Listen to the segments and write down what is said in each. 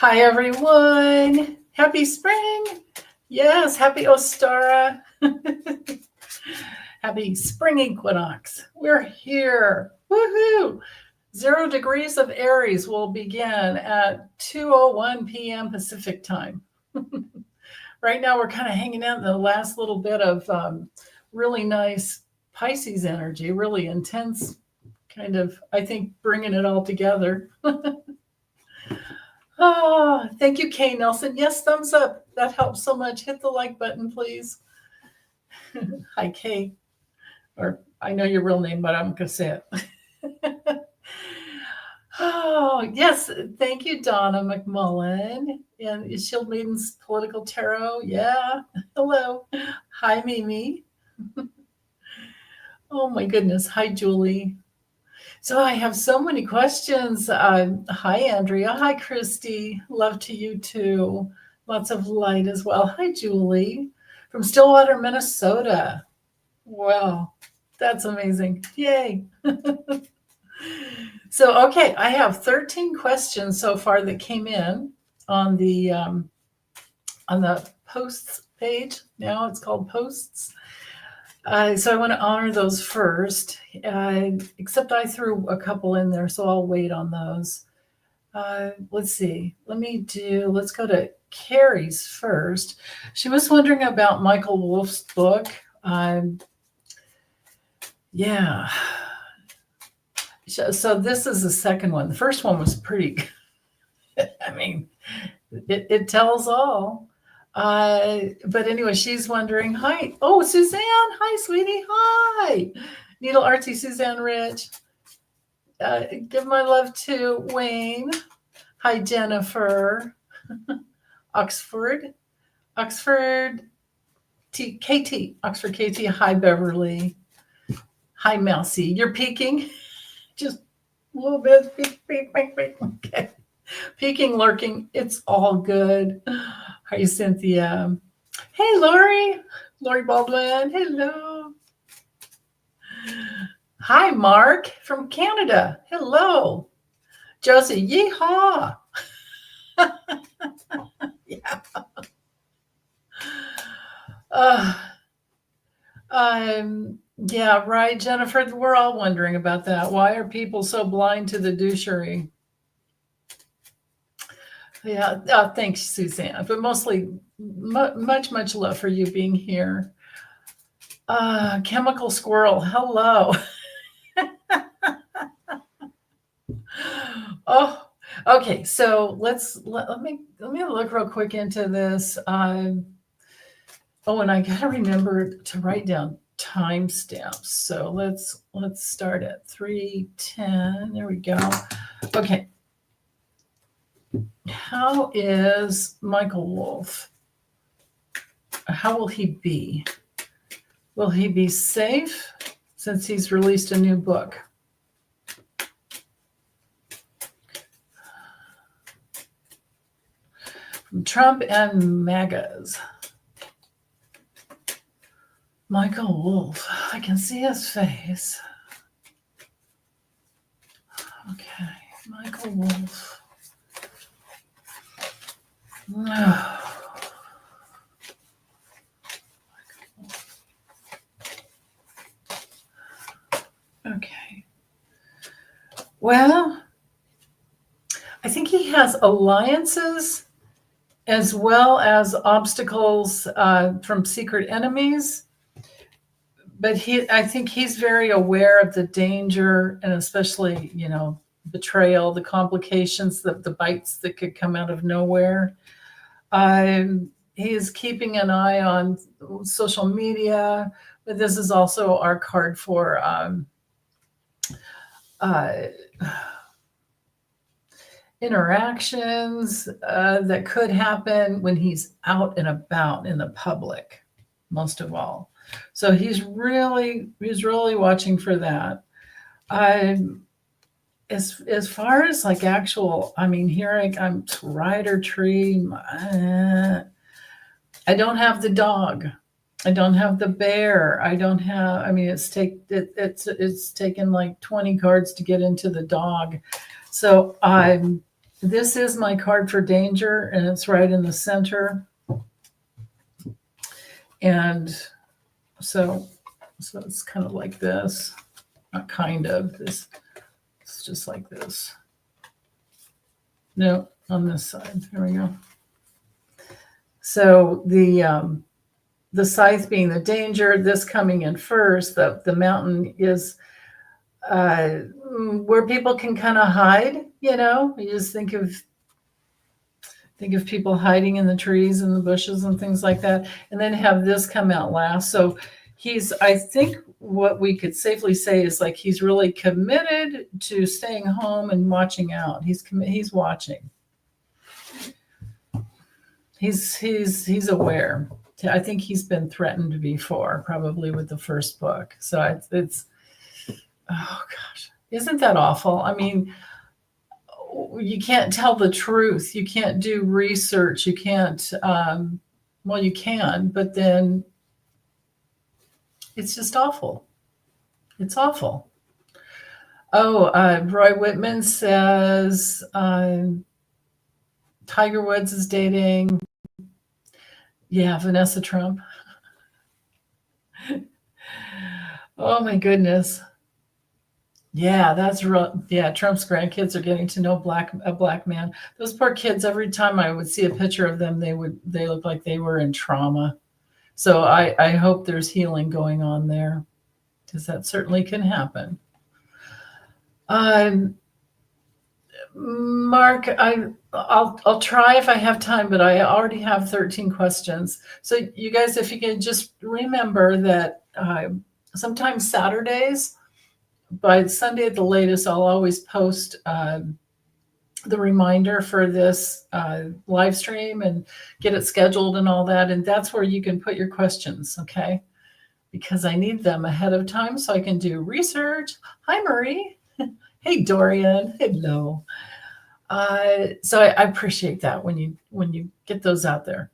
Hi, everyone. Happy spring. Yes, happy Ostara. Happy spring equinox. We're here. Woohoo. 0 degrees of Aries will begin at 2:01 p.m. Pacific time. Right now, we're kind of hanging out in the last little bit of really nice Pisces energy, really intense, kind of, I think, bringing it all together. Oh, thank you, Kay Nelson. Yes, thumbs up. That helps so much. Hit the like button, please. Hi, Kay. Or I know your real name, but I'm going to say it. Oh, yes. Thank you, Donna McMullen. And Shield Maiden's Political Tarot. Yeah. Hello. Hi, Mimi. Oh, my goodness. Hi, Julie. So I have so many questions. Hi, Andrea. Hi, Christy. Love to you too. Lots of light as well. Hi, Julie from Stillwater, Minnesota. Wow, that's amazing. Yay. So, okay, I have 13 questions so far that came in on the posts page. Now it's called posts. So I want to honor those first, except I threw a couple in there, so I'll wait on those. Let's see. Let's go to Carrie's first. She was wondering about Michael Wolff's book. Yeah. So this is the second one. The first one was pretty, I mean, it tells all. But anyway, she's wondering, hi. Oh, Suzanne. Hi, sweetie. Hi. Needle Artsy, Suzanne Rich. Give my love to Wayne. Hi, Jennifer. Oxford KT. Oxford KT. Hi, Beverly. Hi, Mousy. You're peeking? Just a little bit. Peek. Okay. Peeking, lurking. It's all good. Hi, Cynthia. Hey, Lori Baldwin. Hello. Hi, Mark from Canada. Hello. Josie, yeehaw. Yeah. Yeah, right, Jennifer. We're all wondering about that. Why are people so blind to the douchery? Yeah, thanks, Suzanne. But mostly, much love for you being here. Chemical Squirrel, hello. Oh, okay. So let me look real quick into this. And I gotta remember to write down timestamps. So let's start at 3:10. There we go. Okay. How is Michael Wolff? How will he be? Will he be safe since he's released a new book? From Trump and MAGAs. Michael Wolff. I can see his face. Okay, Michael Wolff. Okay. Well, I think he has alliances as well as obstacles from secret enemies. But I think he's very aware of the danger, and especially, betrayal, the complications, the bites that could come out of nowhere. He is keeping an eye on social media, but this is also our card for interactions that could happen when he's out and about in the public, most of all. So he's really watching for that. As far as like actual, here I'm rider tree. I don't have the dog. I don't have the bear. I don't have. It's taken like 20 cards to get into the dog. So This is my card for danger, and it's right in the center. And so it's kind of like this. Not kind of. This. It's just like this. No, on this side. There we go. So the scythe being the danger, this coming in first, the mountain is where people can kind of hide, you just think of people hiding in the trees and the bushes and things like that, and then have this come out last. So I think what we could safely say is like he's really committed to staying home and watching out. He's watching. He's aware. I think he's been threatened before, probably with the first book. So it's oh gosh, isn't that awful? I mean, you can't tell the truth. You can't do research. You can't, well, you can, but then it's just awful. It's awful. Oh, Roy Whitman says Tiger Woods is dating, Vanessa Trump. Oh my goodness. Yeah, that's real. Yeah, Trump's grandkids are getting to know a black man. Those poor kids, every time I would see a picture of them, they look like they were in trauma. So I hope there's healing going on there, because that certainly can happen. Mark, I'll try if I have time, but I already have 13 questions. So you guys, if you can just remember that sometimes Saturdays, by Sunday at the latest, I'll always post the reminder for this live stream and get it scheduled and all that. And that's where you can put your questions, okay? Because I need them ahead of time so I can do research. Hi, Marie. Hey, Dorian. Hello. So I appreciate that when you get those out there,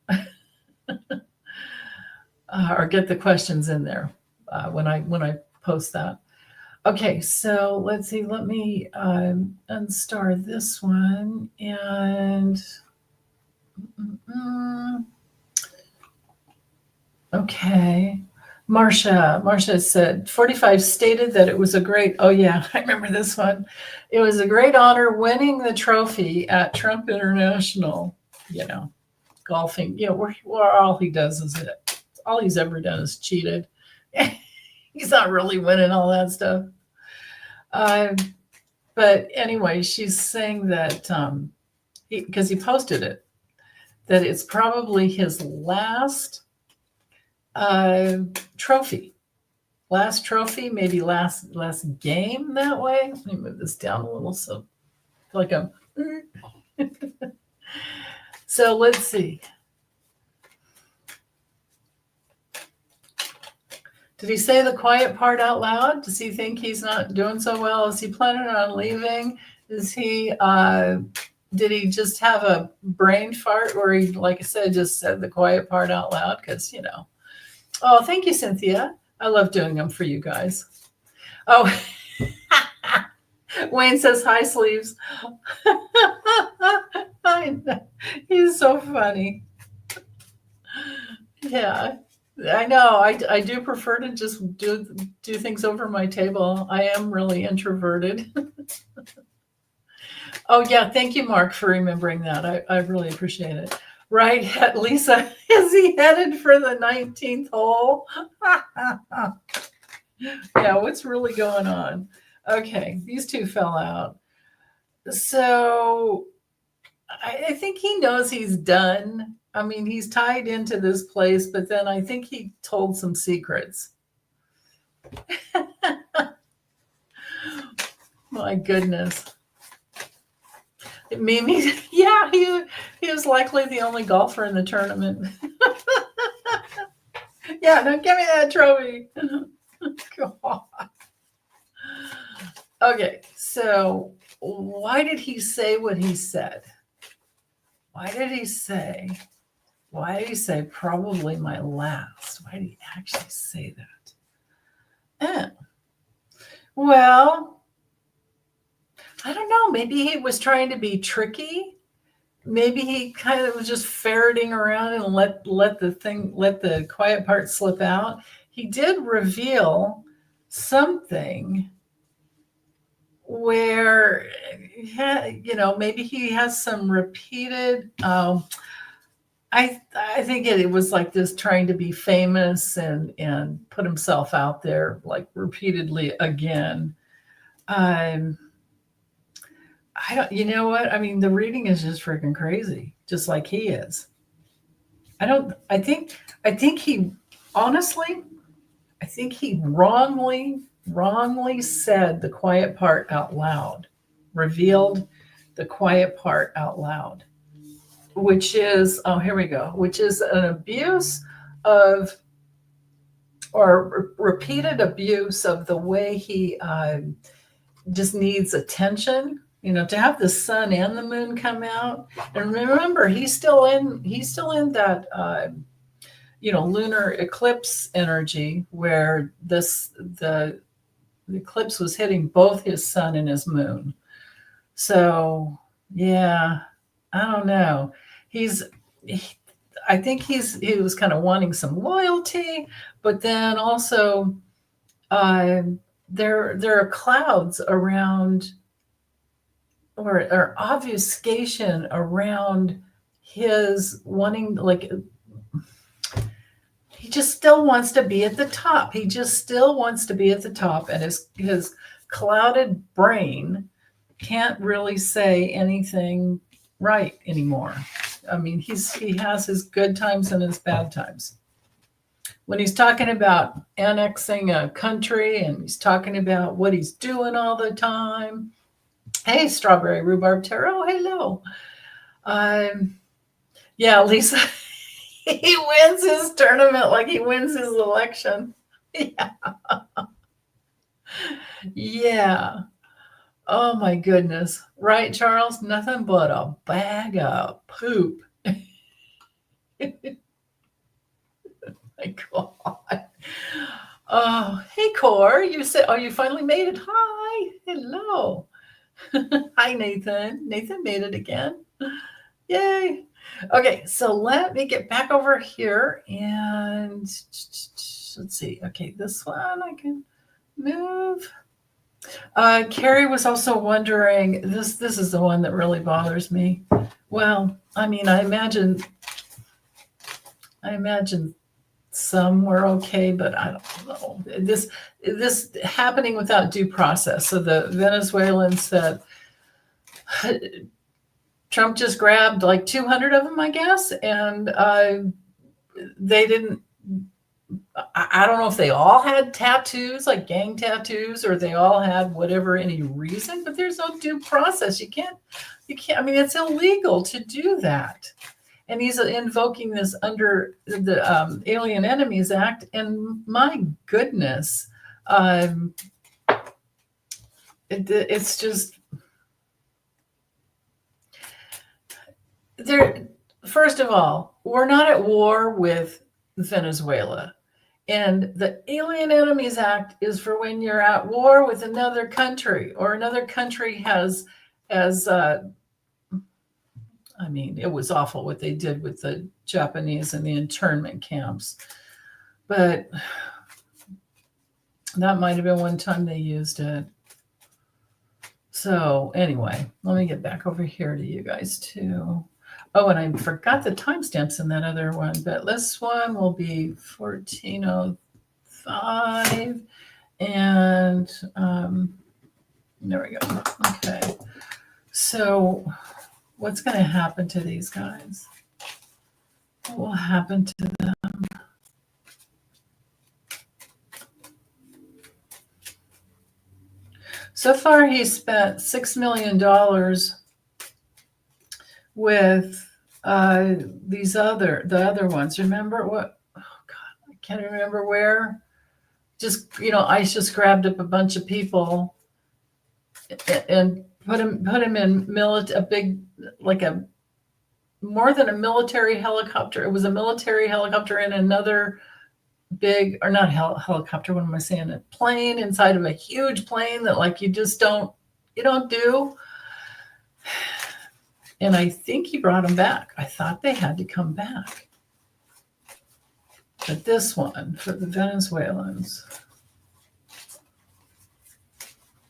or get the questions in there when I post that. Okay, so let's see. Let me unstar this one and okay. Marcia said 45 stated that it was a great, oh yeah, I remember this one. It was a great honor winning the trophy at Trump International, golfing, where all he does is all he's ever done is cheated. He's not really winning all that stuff. But anyway, she's saying that because he posted it, that it's probably his last trophy, maybe last game that way. Let me move this down a little so I feel like I'm. So let's see. Did he say the quiet part out loud? Does he think he's not doing so well? Is he planning on leaving? Is he, did he just have a brain fart where he, like I said, just said the quiet part out loud? Because, Oh, thank you, Cynthia. I love doing them for you guys. Oh, Wayne says, hi, sleeves. He's so funny. Yeah. I know. I do prefer to just do things over my table. I am really introverted. Oh, yeah. Thank you, Mark, for remembering that. I really appreciate it. Right. Lisa, is he headed for the 19th hole? Yeah, what's really going on? Okay, these two fell out. So I think he knows he's done. I mean, he's tied into this place, but then I think he told some secrets. My goodness. Mimi, yeah, he was likely the only golfer in the tournament. Yeah, now give me that trophy. God. Okay, so why did he say what he said? Why did he say probably my last? Why did he actually say that? Well, I don't know. Maybe he was trying to be tricky. Maybe he kind of was just ferreting around and let the quiet part slip out. He did reveal something where, maybe he has some repeated. I think it was like this trying to be famous and put himself out there like repeatedly again. Um, I don't. You know what? I mean, the reading is just freaking crazy, just like he is. I don't. I think he honestly. I think he wrongly said the quiet part out loud, revealed the quiet part out loud, which is, oh, here we go, which is an abuse of, or repeated abuse of the way he just needs attention. To have the sun and the moon come out, and remember, he's still in that lunar eclipse energy where the eclipse was hitting both his sun and his moon. So yeah, I don't know. I think he was kind of wanting some loyalty, but then also there are clouds around, or obfuscation around his wanting, like, he just still wants to be at the top. He just still wants to be at the top, and his clouded brain can't really say anything right anymore. I mean, he has his good times and his bad times. When he's talking about annexing a country and he's talking about what he's doing all the time. Hey, Strawberry Rhubarb Tarot, hello. Yeah, Lisa, he wins his tournament like he wins his election. Yeah. Yeah. Oh my goodness. Right, Charles? Nothing but a bag of poop. My God. Oh, hey, Core. You said, oh, you finally made it. Hi. Hello. Hi, Nathan. Nathan made it again. Yay. Okay, so let me get back over here and let's see. Okay, this one I can move. Carrie was also wondering, this is the one that really bothers me. Well, I mean, I imagine some were okay, but I don't know. This happening without due process. So the Venezuelans said Trump just grabbed like 200 of them, I guess, and they didn't. I don't know if they all had tattoos, like gang tattoos, or they all had whatever, any reason, but there's no due process. You can't, I mean, it's illegal to do that. And he's invoking this under the Alien Enemies Act. And my goodness, it's just, first of all, we're not at war with Venezuela. And the Alien Enemies Act is for when you're at war with another country, or another country has, I mean, it was awful what they did with the Japanese in the internment camps. But that might have been one time they used it. So anyway, let me get back over here to you guys too. Oh, and I forgot the timestamps in that other one, but this one will be 14:05, and there we go. Okay, so what's going to happen to these guys? What will happen to them? So far, he's spent $6 million with the other ones. Remember what? Oh God, I can't remember where. Just, ICE just grabbed up a bunch of people and put him in a big, like a more than a military helicopter. It was a military helicopter and another big, or not helicopter. What am I saying? A plane inside of a huge plane that, like, you just don't you don't do. And I think he brought them back. I thought they had to come back. But this one for the Venezuelans,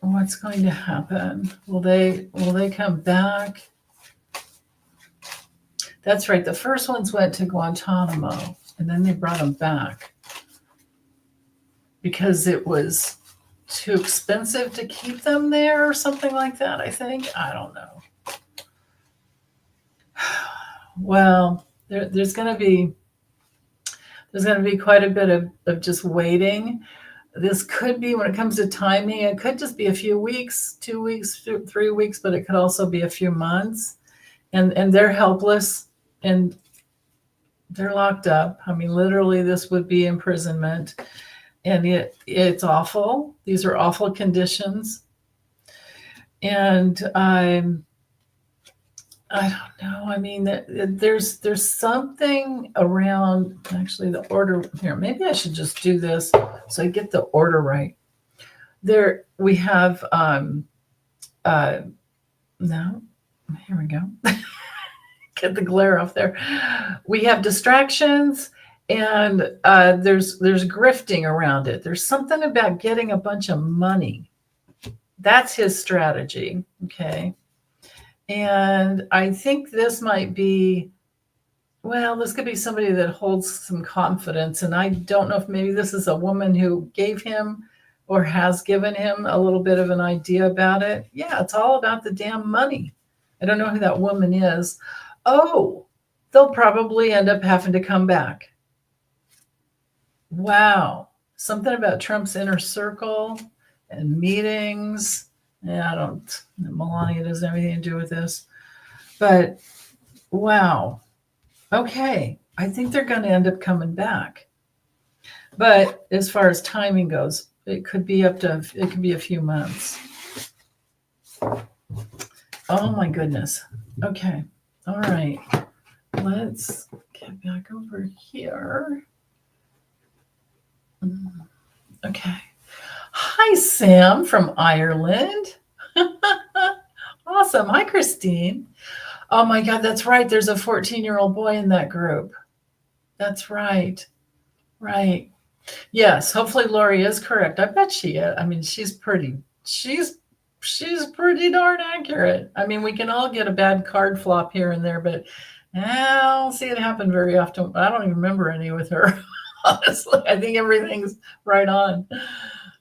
what's going to happen? Will they come back? That's right. The first ones went to Guantanamo, and then they brought them back because it was too expensive to keep them there or something like that, I think. I don't know. Well, there's going to be quite a bit of just waiting. This could be, when it comes to timing, it could just be a few weeks, 2 weeks, 3 weeks, but it could also be a few months. And they're helpless and they're locked up. I mean, literally, this would be imprisonment. And it's awful. These are awful conditions. And I don't know. I mean, there's something around, actually, the order here. Maybe I should just do this so I get the order right. There we have no, here we go. Get the glare off there. We have distractions, and there's grifting around it. There's something about getting a bunch of money. That's his strategy. Okay. And I think this might be, well, this could be somebody that holds some confidence. And I don't know if maybe this is a woman who gave him or has given him a little bit of an idea about it. Yeah, it's all about the damn money. I don't know who that woman is. Oh, they'll probably end up having to come back. Wow. Something about Trump's inner circle and meetings. Yeah, Melania doesn't have anything to do with this. But wow. Okay. I think they're going to end up coming back. But as far as timing goes, it could be a few months. Oh my goodness. Okay. All right. Let's get back over here. Okay. Hi, Sam from Ireland. Awesome. Hi, Christine. Oh my God, that's right. There's a 14-year-old boy in that group. That's right. Right. Yes. Hopefully Lori is correct. I bet she is. I mean, she's pretty darn accurate. I mean, we can all get a bad card flop here and there, but I don't see it happen very often. I don't even remember any with her. Honestly, I think everything's right on.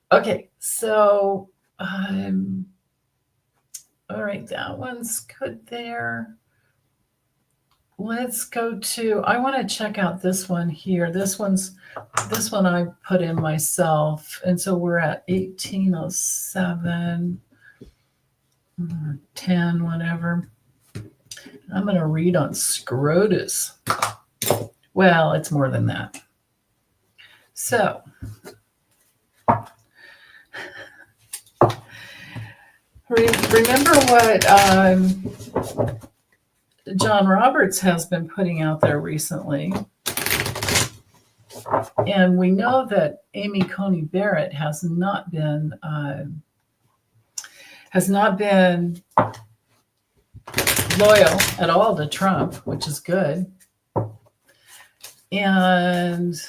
Okay, so all right, that one's good there. Let's go to, I want to check out this one here. This one I put in myself. And so we're at 1807, 10, whatever. I'm going to read on SCOTUS. Well, it's more than that. So, remember what John Roberts has been putting out there recently. And we know that Amy Coney Barrett has not been loyal at all to Trump, which is good. And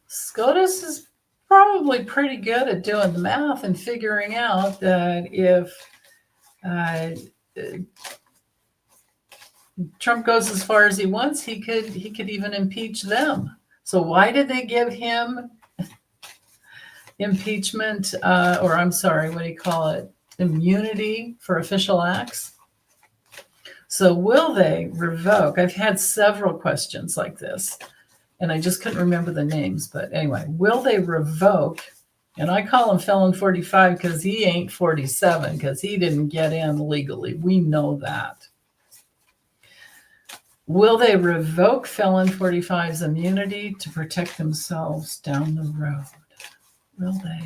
SCOTUS is probably pretty good at doing the math and figuring out that if Trump goes as far as he wants, he could even impeach them. So why did they give him impeachment, or I'm sorry, what do you call it? Immunity for official acts? So will they revoke? I've had several questions like this, and I just couldn't remember the names. But anyway, will they revoke? And I call him Felon 45 because he ain't 47, because he didn't get in legally. We know that. Will they revoke Felon 45's immunity to protect themselves down the road? Will they?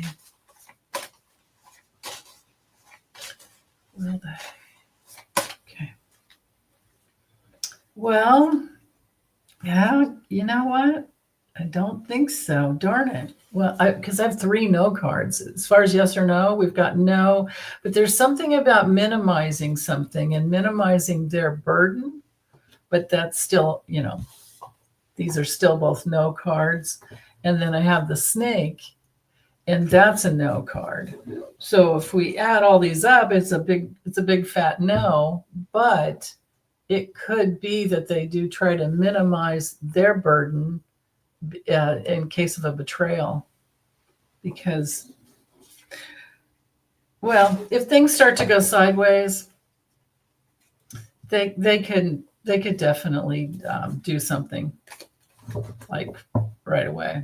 Will they? Okay. Well, yeah, you know what? I don't think so. Darn it. Well, because I have 3 no cards. As far as yes or no, we've got no. But there's something about minimizing something and minimizing their burden. But that's still, these are still both no cards. And then I have the snake, and that's a no card. So if we add all these up, it's a big fat no. But it could be that they do try to minimize their burden in case of a betrayal, because, well, if things start to go sideways, they could definitely do something like right away.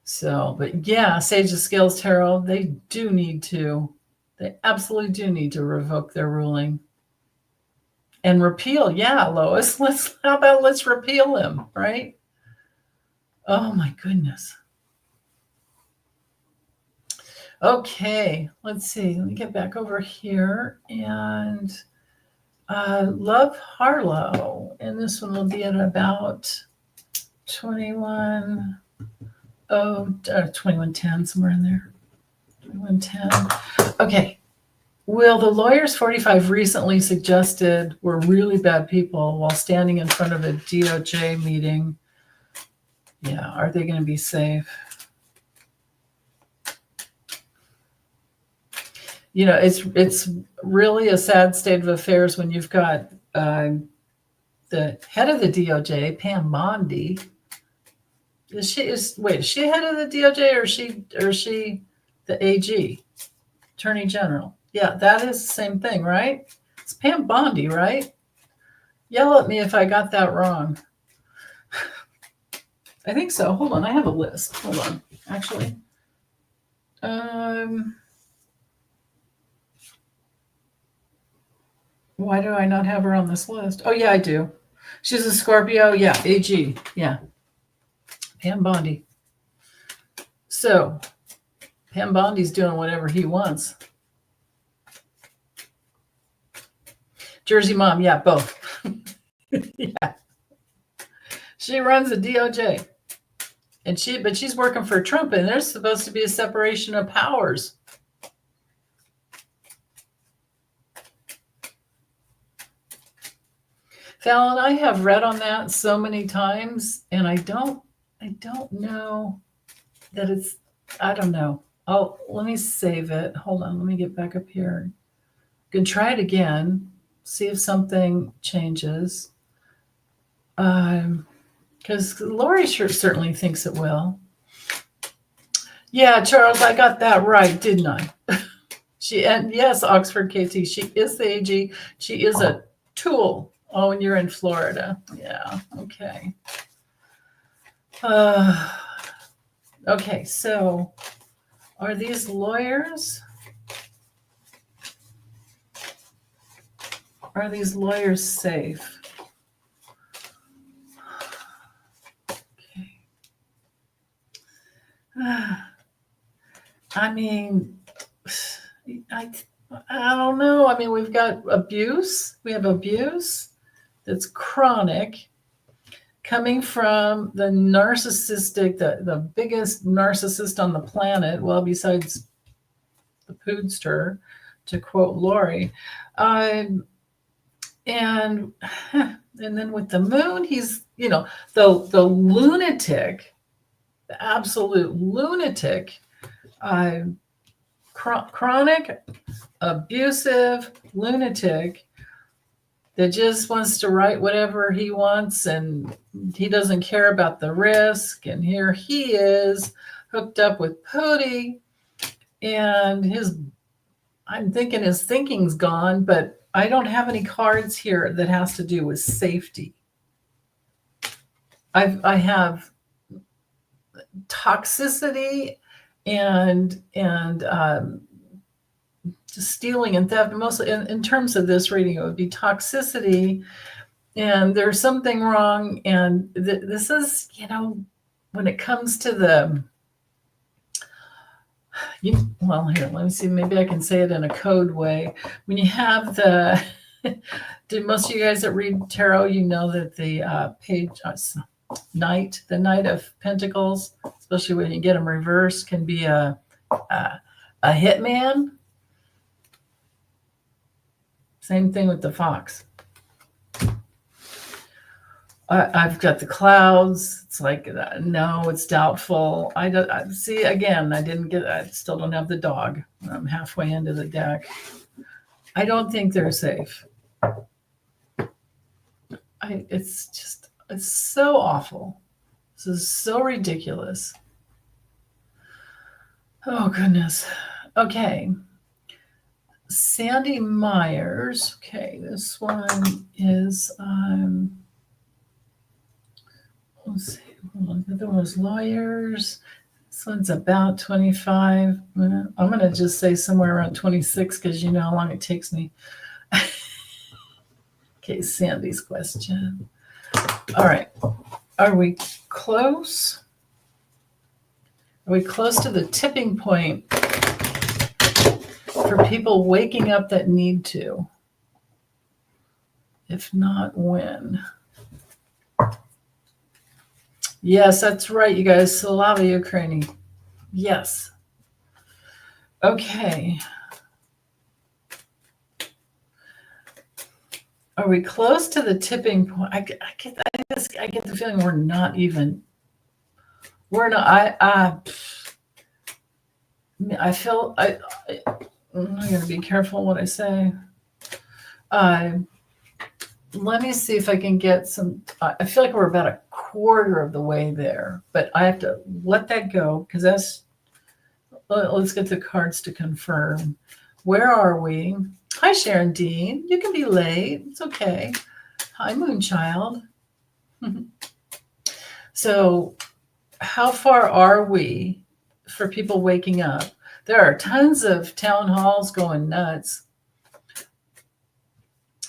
So, but yeah, Sage of Scales Tarot, they absolutely do need to revoke their ruling and repeal. Yeah, Lois, how about let's repeal him, right? Oh my goodness. Okay, let's see. Let me get back over here, and Love Harlow, and this one will be at about 2110, somewhere in there. 2110. Okay. Will the lawyers 45 recently suggested were really bad people while standing in front of a DOJ meeting? Yeah, are they going to be safe? It's really a sad state of affairs when you've got the head of the DOJ, Pam Bondi. Is she head of the DOJ, or is she the AG, Attorney General? Yeah, that is the same thing, right? It's Pam Bondi, right? Yell at me if I got that wrong. I think so. Hold on, I have a list. Hold on, actually. Why do I not have her on this list? Oh, yeah, I do. She's a Scorpio. Yeah, AG. Yeah. Pam Bondi. So, Pam Bondi's doing whatever he wants. Jersey Mom, yeah, both. Yeah. She runs the DOJ. But she's working for Trump, and there's supposed to be a separation of powers. Fallon, I have read on that so many times, and I don't know that it's, I don't know. Let me save it. Hold on, let me get back up here. You can try it again, see if something changes. Because Lori certainly thinks it will. Yeah, Charles, I got that right, didn't I? And yes, Oxford KT, she is the AG. She is a tool. Oh, and you're in Florida. Yeah, okay. Okay, so are these lawyers? Are these lawyers safe? Okay. I mean, I don't know. I mean, we've got abuse. We have abuse that's chronic, coming from the narcissistic, the biggest narcissist on the planet, well, besides the poodster, to quote Lori. And then with the moon, he's, the lunatic, the absolute lunatic, chronic, abusive lunatic that just wants to write whatever he wants, and he doesn't care about the risk. And here he is hooked up with Pooty, and I'm thinking his thinking's gone, but I don't have any cards here that has to do with safety. I have toxicity and stealing and theft. Mostly in terms of this reading, it would be toxicity, and there's something wrong. And this is, when it comes to well, here, let me see, maybe I can say it in a code way. When you have do most of you guys that read tarot, that the page, Knight, the Knight of Pentacles, especially when you get them reversed, can be a hitman. Same thing with the Fox. I've got the clouds. It's like, no, it's doubtful. I see, again, I still don't have the dog. I'm halfway into the deck. I don't think they're safe. It's so awful. This is so ridiculous. Oh, goodness. Okay. Sandy Myers. Okay, this one is, let's see. The other one was lawyers. This one's about 25. I'm going to just say somewhere around 26 because you know how long it takes me. Okay, Sandy's question. All right. Are we close? Are we close to the tipping point for people waking up that need to? If not, when? Yes, that's right, you guys. Slava Ukraini. Yes. Okay. Are we close to the tipping point? I get the feeling we're not even. We're not. I feel. I'm going to be careful what I say. Let me see if I can get some. I feel like we're about a quarter of the way there, but I have to let that go because that's. Let's get the cards to confirm. Where are we? Hi, Sharon Dean. You can be late. It's okay. Hi, Moonchild. So, how far are we for people waking up? There are tons of town halls going nuts.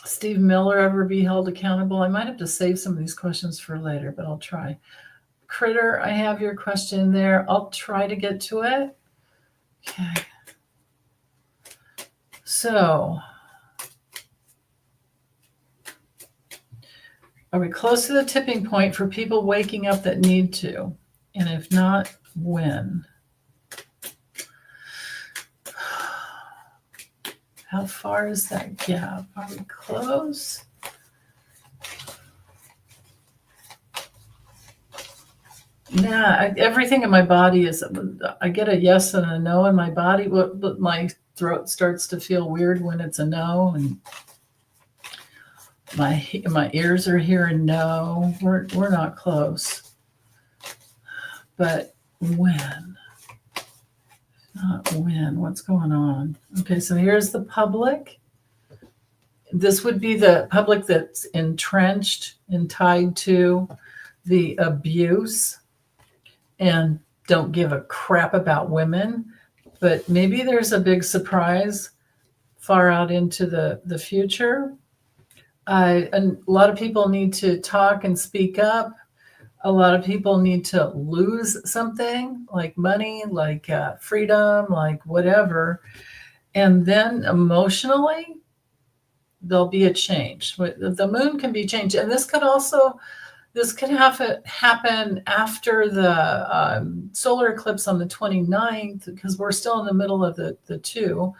Steve Miller ever be held accountable? I might have to save some of these questions for later, but I'll try. Critter, I have your question there. I'll try to get to it. Okay. So, are we close to the tipping point for people waking up that need to? And if not, when? How far is that gap? Are we close? Yeah, everything in my body is, I get a yes and a no in my body, but my throat starts to feel weird when it's a no, and my ears are hearing no. We're not close. But when? Not when. What's going on? Okay, so here's the public. This would be the public that's entrenched and tied to the abuse and don't give a crap about women. But maybe there's a big surprise far out into the future. And a lot of people need to talk and speak up. A lot of people need to lose something like money, like freedom, like whatever. And then emotionally, there'll be a change. The moon can be changed. And this could happen after the solar eclipse on the 29th, because we're still in the middle of the two.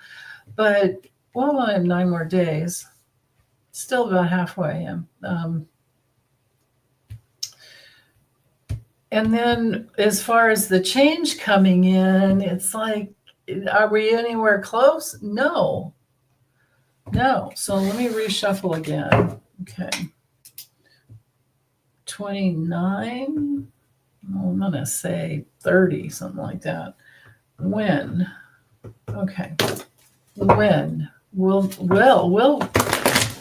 But, well, I have 9 more days. Still about halfway. And then as far as the change coming in, it's like, are we anywhere close? No. So let me reshuffle again. Okay. 29. I'm going to say 30, something like that. When? Okay. When? Will,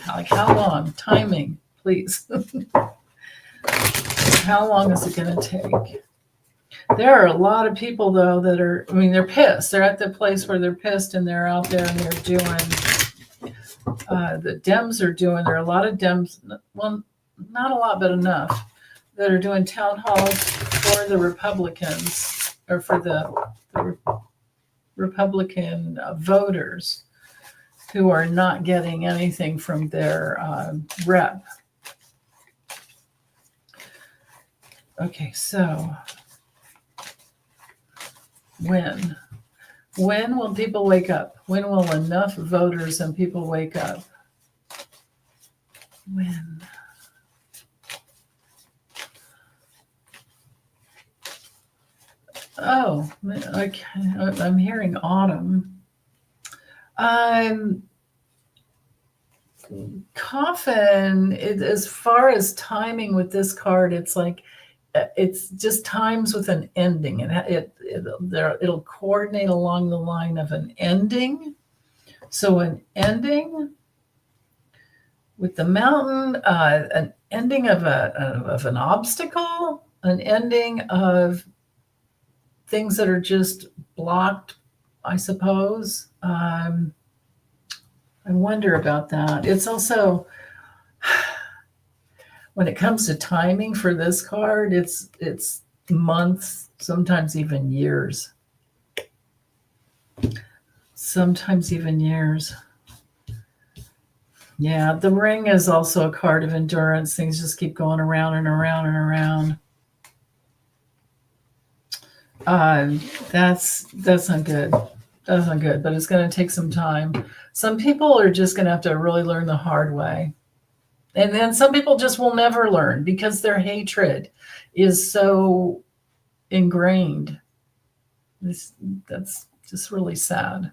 like how long? Timing, please. How long is it going to take? There are a lot of people, though, that are, they're pissed. They're at the place where they're pissed and they're out there and they're doing, the Dems are doing, there are a lot of Dems, well, not a lot, but enough, that are doing town halls for the Republicans or for the Republican voters who are not getting anything from their rep. Okay, so when will people wake up? When will enough voters and people wake up? When? Oh, okay. I'm hearing autumn. Coffin, as far as timing with this card, it's like it's just times with an ending, and it'll coordinate along the line of an ending. So an ending with the mountain, an ending of an obstacle, an ending of things that are just blocked, I suppose. I wonder about that. It's also, when it comes to timing for this card, it's months, sometimes even years. Sometimes even years. Yeah, the ring is also a card of endurance. Things just keep going around and around and around. That's not good. That's not good, but it's going to take some time. Some people are just going to have to really learn the hard way. And then some people just will never learn because their hatred is so ingrained. That's just really sad.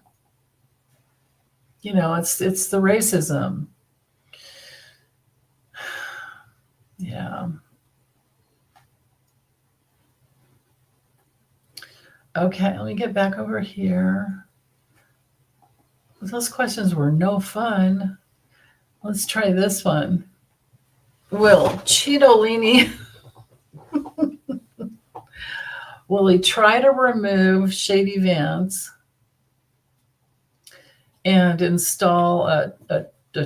You know, it's the racism. Yeah. Okay, let me get back over here. Those questions were no fun. Let's try this one. Will Cheetolini will he try to remove JD Vance and install a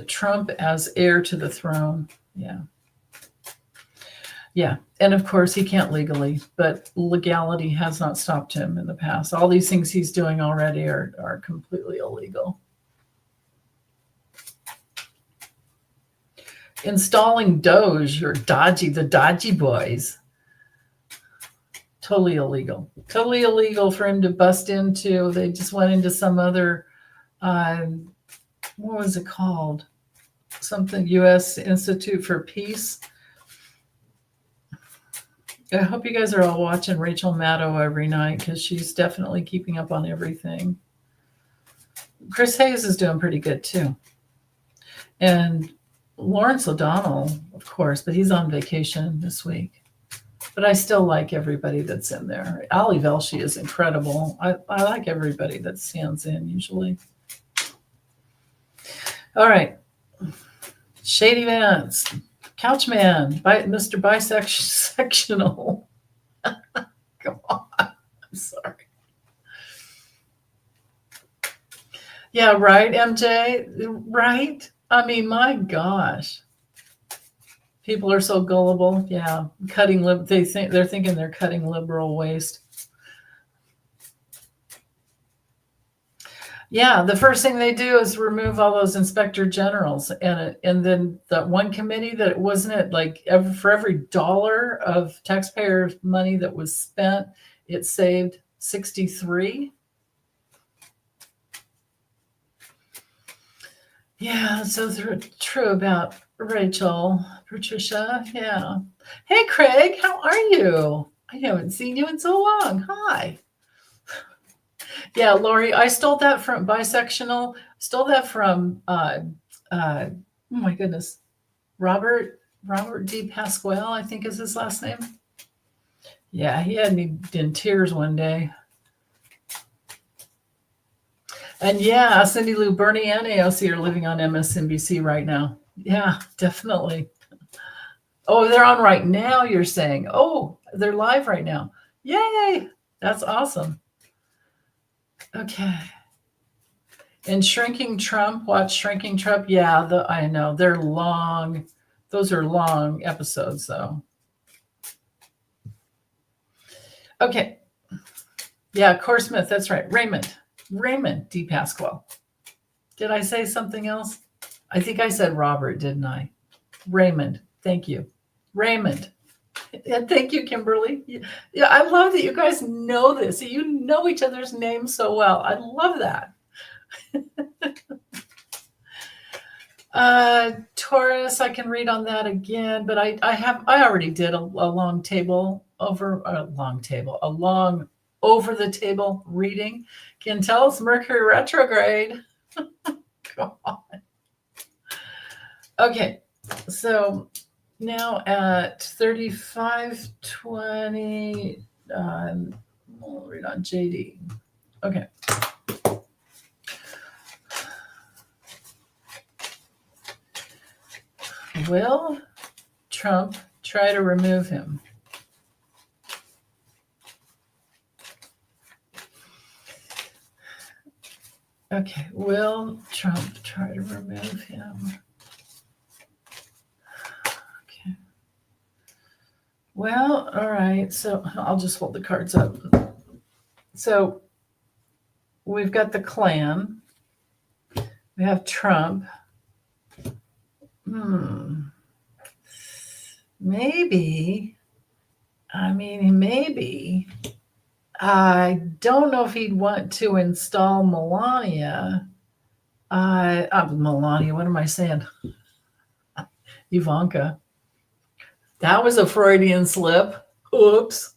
Trump as heir to the throne? Yeah. Yeah. And of course, he can't legally, but legality has not stopped him in the past. All these things he's doing already are completely illegal. Installing Doge or the dodgy boys. Totally illegal. Totally illegal for him to bust into. They just went into some other, what was it called? Something, U.S. Institute for Peace. I hope you guys are all watching Rachel Maddow every night because she's definitely keeping up on everything. Chris Hayes is doing pretty good too. And Lawrence O'Donnell, of course, but he's on vacation this week. But I still like everybody that's in there. Ali Velshi is incredible. I like everybody that stands in usually. All right. JD Vance. Couchman, Mr. Bisectional. Come on. I'm sorry. Yeah, right, MJ? Right? I mean, my gosh. People are so gullible. Yeah. They're thinking they're cutting liberal waste. Yeah, the first thing they do is remove all those inspector generals, and then that one committee that wasn't it like for every dollar of taxpayer money that was spent, it saved 63. Yeah, so true about Rachel, Patricia. Yeah. Hey, Craig, how are you? I haven't seen you in so long. Hi. Yeah, Lori, I stole that from Bisectional. Stole that from oh my goodness, Robert D. Pasquale, I think is his last name. Yeah, he had me in tears one day. And yeah, Cindy Lou, Bernie, and AOC are living on MSNBC right now. Yeah, definitely. Oh, they're on right now, you're saying. Oh, they're live right now. Yay! That's awesome. Okay. And Shrinking Trump, watch Shrinking Trump. Yeah, I know. They're long. Those are long episodes, though. Okay. Yeah, Core Smith, that's right. Raymond D. Pasquale. Did I say something else? I think I said Robert, didn't I? Raymond. Thank you. Raymond. And thank you, Kimberly. Yeah, I love that you guys know this. You know each other's names so well. I love that. Taurus, I can read on that again, but I already did a long over the table reading. Can tell it's Mercury retrograde. God. Okay, so now at 35:20, we'll read on JD. Okay. Will Trump try to remove him? Okay, will Trump try to remove him? Okay. Well, all right, so I'll just hold the cards up. So we've got the Klan. We have Trump. Maybe. I don't know if he'd want to install Melania. Melania, what am I saying? Ivanka. That was a Freudian slip. Oops.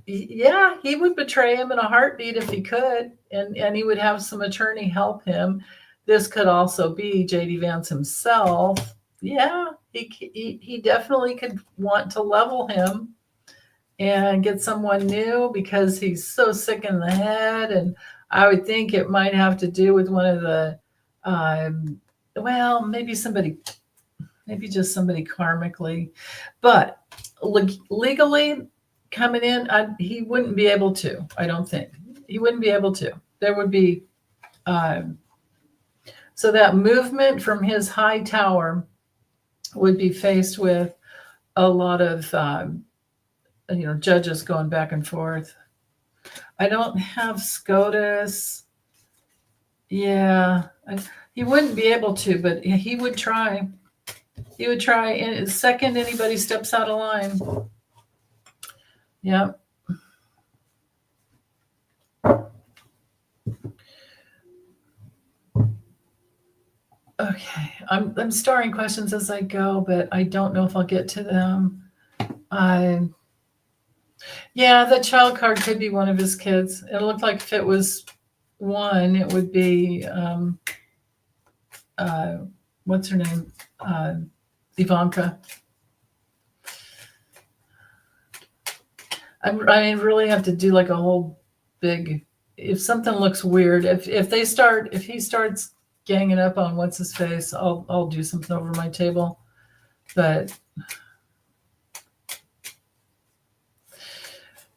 Yeah, he would betray him in a heartbeat if he could, and he would have some attorney help him. This could also be JD Vance himself. Yeah, he definitely could want to level him and get someone new because he's so sick in the head. And I would think it might have to do with one of the, maybe just somebody karmically, but legally coming in, he wouldn't be able to. I don't think he wouldn't be able to. There would be, so that movement from his high tower would be faced with a lot of, judges going back and forth. I don't have SCOTUS. Yeah, he wouldn't be able to, but he would try. He would try. And the second anybody steps out of line. Yep. Okay, I'm starring questions as I go, but I don't know if I'll get to them. Yeah, the child card could be one of his kids. It looked like if it was one, it would be what's her name? Ivanka. I really have to do like a whole big. If something looks weird, if he starts ganging up on what's his face, I'll do something over my table. But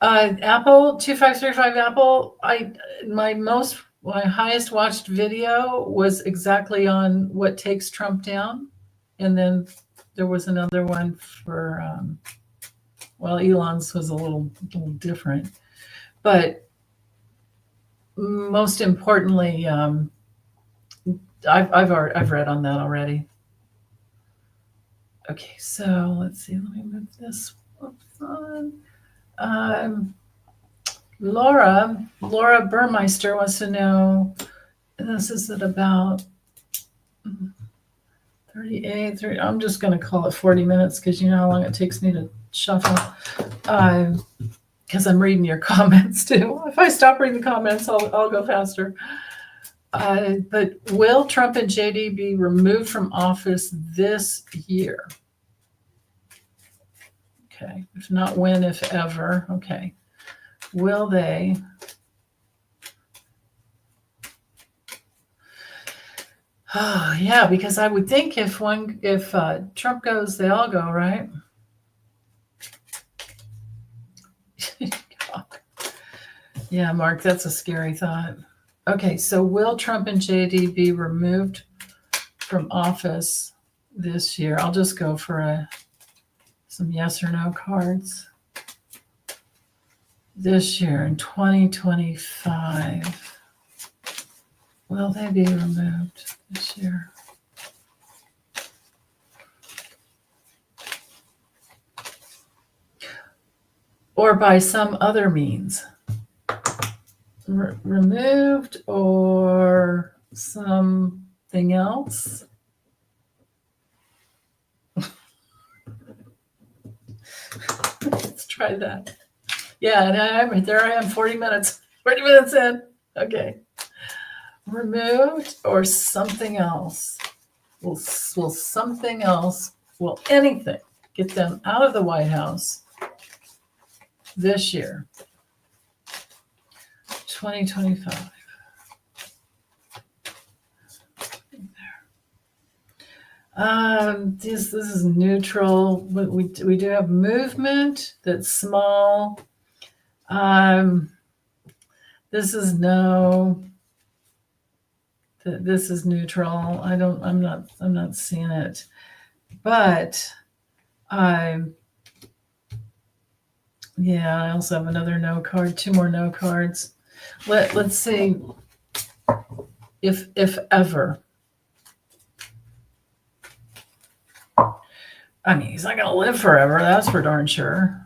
Apple 2535 Apple. My highest watched video was exactly on what takes Trump down, and then there was another one for Elon's was a little different, but most importantly, I've read on that already. Okay, so let's see. Let me move this on. Laura Burmeister wants to know. This is at about 38. 30, I'm just going to call it 40 minutes because you know how long it takes me to shuffle. Because I'm reading your comments too. If I stop reading the comments, I'll go faster. But will Trump and JD be removed from office this year? Okay. If not when, if ever. Okay. Will they? Oh, yeah, because I would think if Trump goes, they all go, right? Yeah, Mark, that's a scary thought. Okay, so will Trump and JD be removed from office this year? I'll just go for some yes or no cards. This year in 2025, will they be removed this year? or by some other means. Removed or something else. Let's try that. Yeah, and there I am, 40 minutes in. Okay. Removed or something else. Will something else, will anything get them out of the White House this year, 2025? This is neutral. We do have movement that's small. This is no. This is neutral. I'm not seeing it, but yeah, I also have another no card. 2 more no cards. Let's see if ever. I mean, he's not going to live forever. That's for darn sure.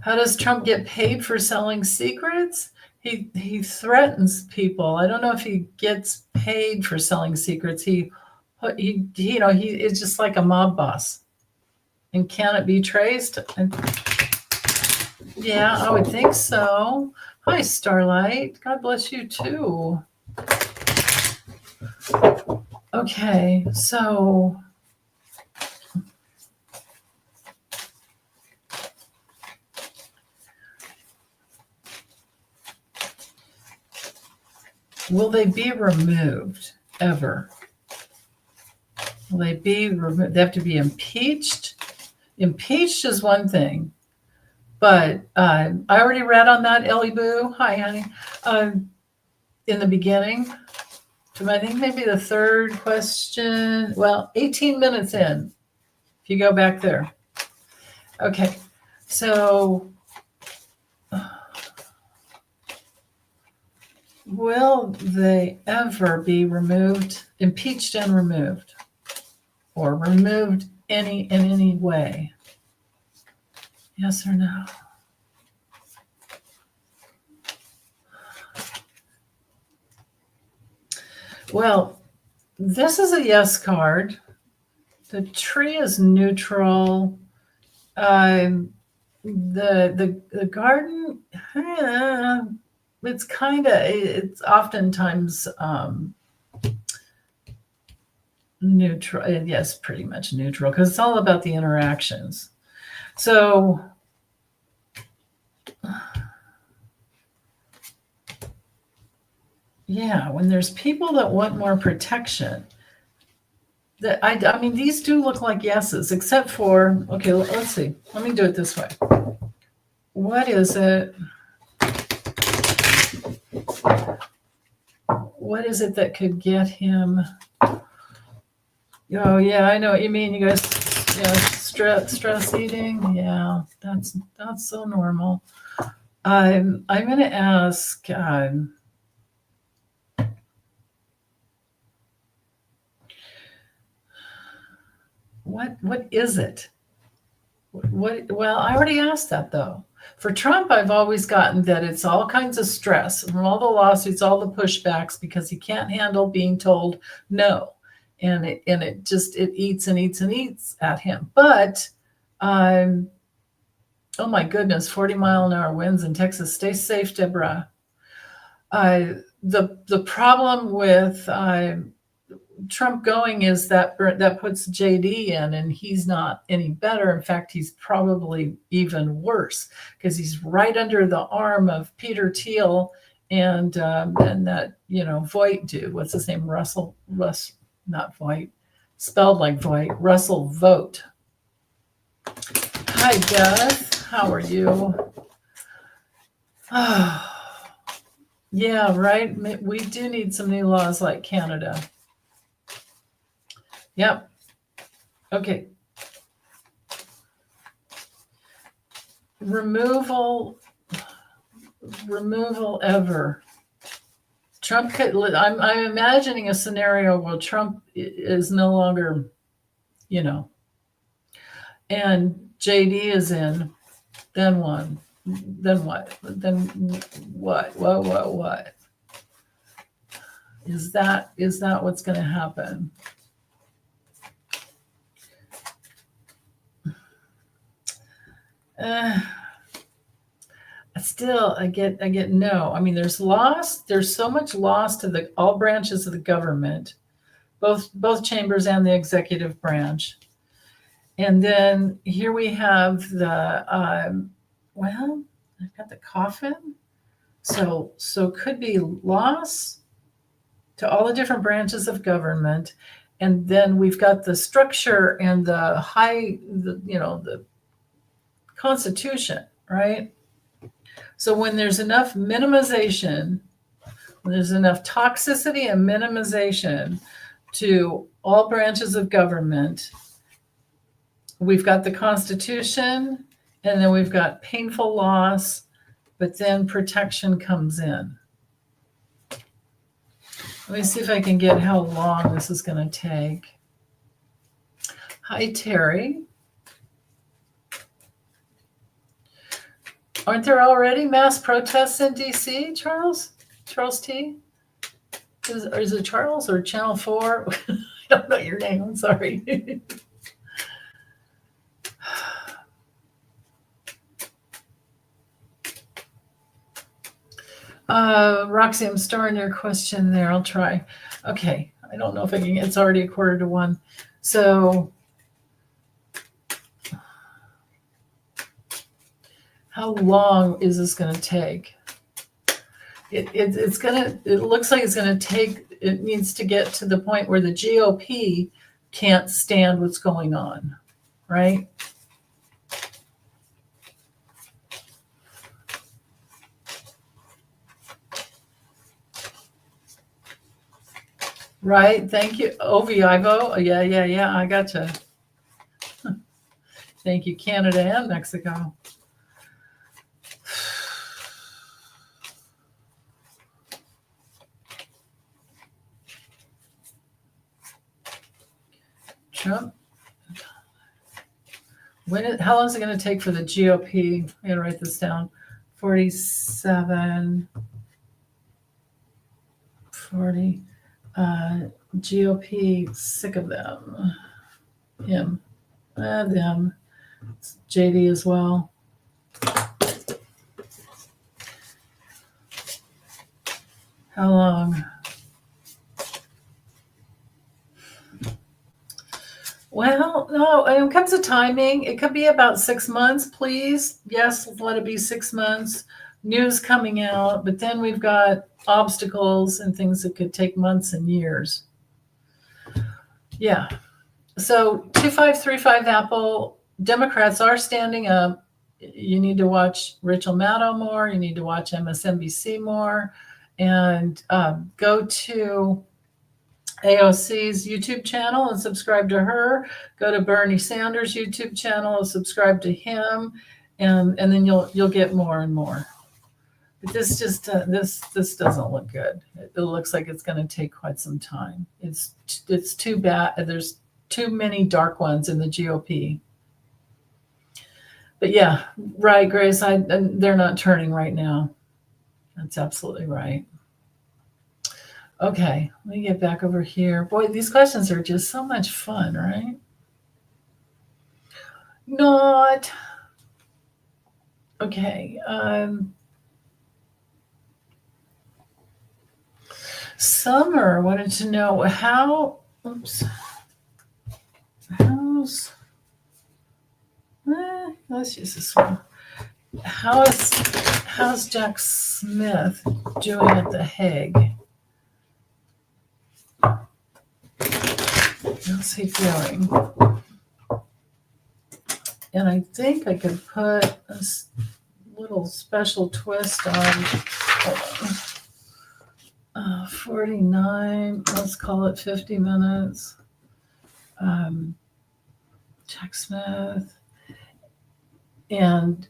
How does Trump get paid for selling secrets? He threatens people. I don't know if he gets paid for selling secrets. He is just like a mob boss. And can it be traced? Yeah, I would think so. Hi, Starlight. God bless you too. Okay, so will they be removed ever? Will they be removed? They have to be impeached. Impeached is one thing, but I already read on that, Ellie Boo. Hi, honey. In the beginning, I think maybe the third question. Well, 18 minutes in, if you go back there. Okay, so will they ever be removed, impeached and removed, or removed in any way? Yes or no? Well, this is a yes card. The tree is neutral. The garden, it's oftentimes neutral. Yes, pretty much neutral, because it's all about the interactions. So yeah, when there's people that want more protection, I mean, these do look like yeses, except for, okay, let's see. Let me do it this way. What is it? What is it that could get him? Oh, yeah, I know what you mean. You guys, yeah, stress eating. Yeah, that's so normal. I'm going to ask. What is it? Well, I already asked that though. For Trump, I've always gotten that it's all kinds of stress from all the lawsuits, all the pushbacks, because he can't handle being told no, and it eats and eats and eats at him. But oh my goodness, 40-mile-an-hour winds in Texas. Stay safe, Deborah. The problem with Trump going is that puts JD in, and he's not any better. In fact, he's probably even worse, because he's right under the arm of Peter Thiel and that Voight dude. What's his name? Not Voight, spelled like Voight. Russell Vogt. Hi, Beth. How are you? Yeah, right. We do need some new laws like Canada. Yep. Okay. Removal ever. Trump could, I'm imagining a scenario where Trump is no longer, and JD is in, then what? Then what? What? Is that what's going to happen? Still, I get no. I mean, there's so much loss to all branches of the government, both chambers and the executive branch. And then here we have the I've got the coffin. So could be loss to all the different branches of government. And then we've got the structure and the Constitution, right? So when there's enough minimization, when there's enough toxicity and minimization to all branches of government, we've got the Constitution, and then we've got painful loss, but then protection comes in. Let me see if I can get how long this is going to take. Hi, Terry. Aren't there already mass protests in D.C., Charles? Charles T? Is it Charles or Channel 4? I don't know your name. I'm sorry. Roxy, I'm storing your question there. I'll try. Okay. I don't know if I can. It's already 1:45. So how long is this going to take? It looks like it's going to take, it needs to get to the point where the GOP can't stand what's going on, right? Right. Thank you. Ivo. Yeah. I gotcha. Thank you, Canada and Mexico. Trump. How long is it going to take for the GOP? I'm going to write this down. 47, 40. GOP, sick of them. Him. Them. It's JD as well. How long? Well, no, when it comes to timing, it could be about 6 months, please. Yes, let it be 6 months. News coming out, but then we've got obstacles and things that could take months and years. Yeah. So 2535 Apple, Democrats are standing up. You need to watch Rachel Maddow more. You need to watch MSNBC more. And go to AOC's YouTube channel and subscribe to her. Go to Bernie Sanders' YouTube channel and subscribe to him. And then you'll get more and more. But this just this doesn't look good. It looks like it's going to take quite some time. It's too bad. There's too many dark ones in the GOP. But yeah, right, Grace. They're not turning right now. That's absolutely right. Okay, let me get back over here. Boy, these questions are just so much fun, right? Not. Okay. Summer wanted to know let's use this one. How's Jack Smith doing at the Hague? How's he feeling? And I think I could put a little special twist on 49, let's call it 50 minutes. Jack Smith and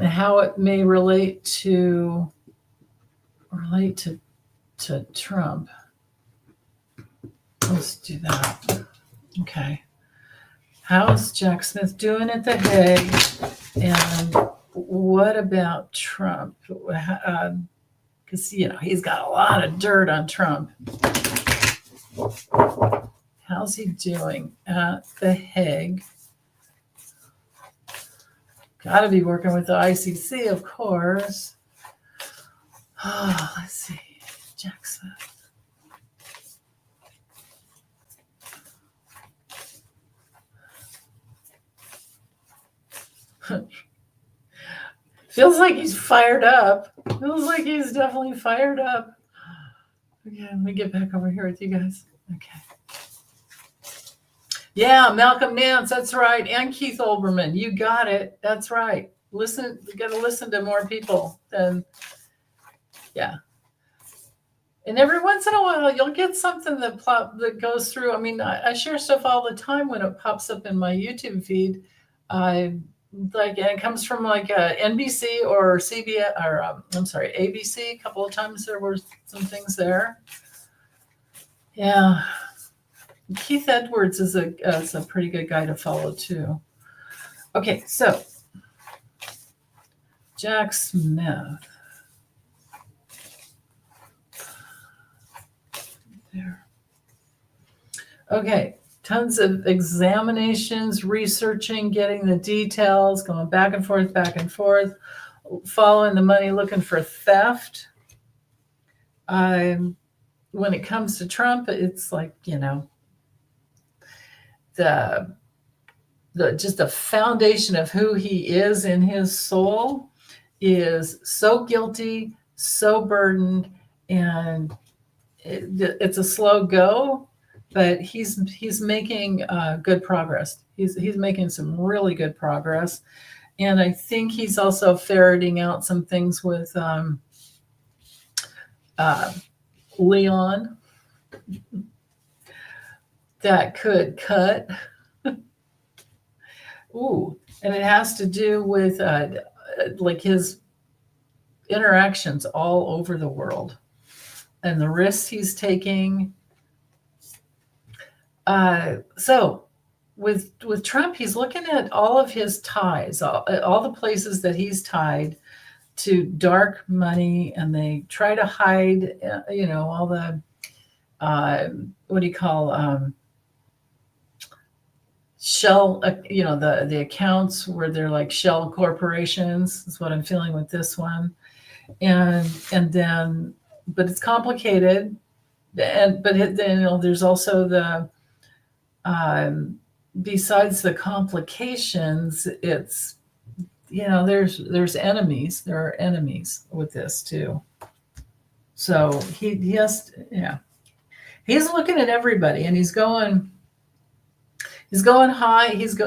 how it may relate to to Trump. Let's do that. Okay. How's Jack Smith doing at The Hague? And what about Trump? Because, he's got a lot of dirt on Trump. How's he doing at The Hague? Got to be working with the ICC, of course. Oh, let's see. Jack Smith. Feels like he's fired up. Feels like he's definitely fired up. Okay, let me get back over here with you guys. Okay. Yeah, Malcolm Nance, that's right. And Keith Olbermann, you got it. That's right. Listen, you got to listen to more people. And yeah. And every once in a while, you'll get something that goes through. I mean, I share stuff all the time when it pops up in my YouTube feed. And it comes from like NBC or CBS, or ABC. A couple of times there were some things there. Yeah. Keith Edwards is a pretty good guy to follow too. Okay, so Jack Smith. There. Okay, tons of examinations, researching, getting the details, going back and forth, following the money, looking for theft. When it comes to Trump, it's like, the just the foundation of who he is in his soul is so guilty, so burdened, and it's a slow go, but he's making good progress. He's making some really good progress, and I think he's also ferreting out some things with Leon that could cut. Ooh, and it has to do with like his interactions all over the world and the risks he's taking. So with Trump, he's looking at all of his ties, all the places that he's tied to dark money, and they try to hide, all the what do you call shell, the accounts where they're like shell corporations is what I'm feeling with this one. And then, but it's complicated. But then, there's also the, besides the complications, it's, there's enemies. There are enemies with this too. So he has, he's looking at everybody, and he's going high. He's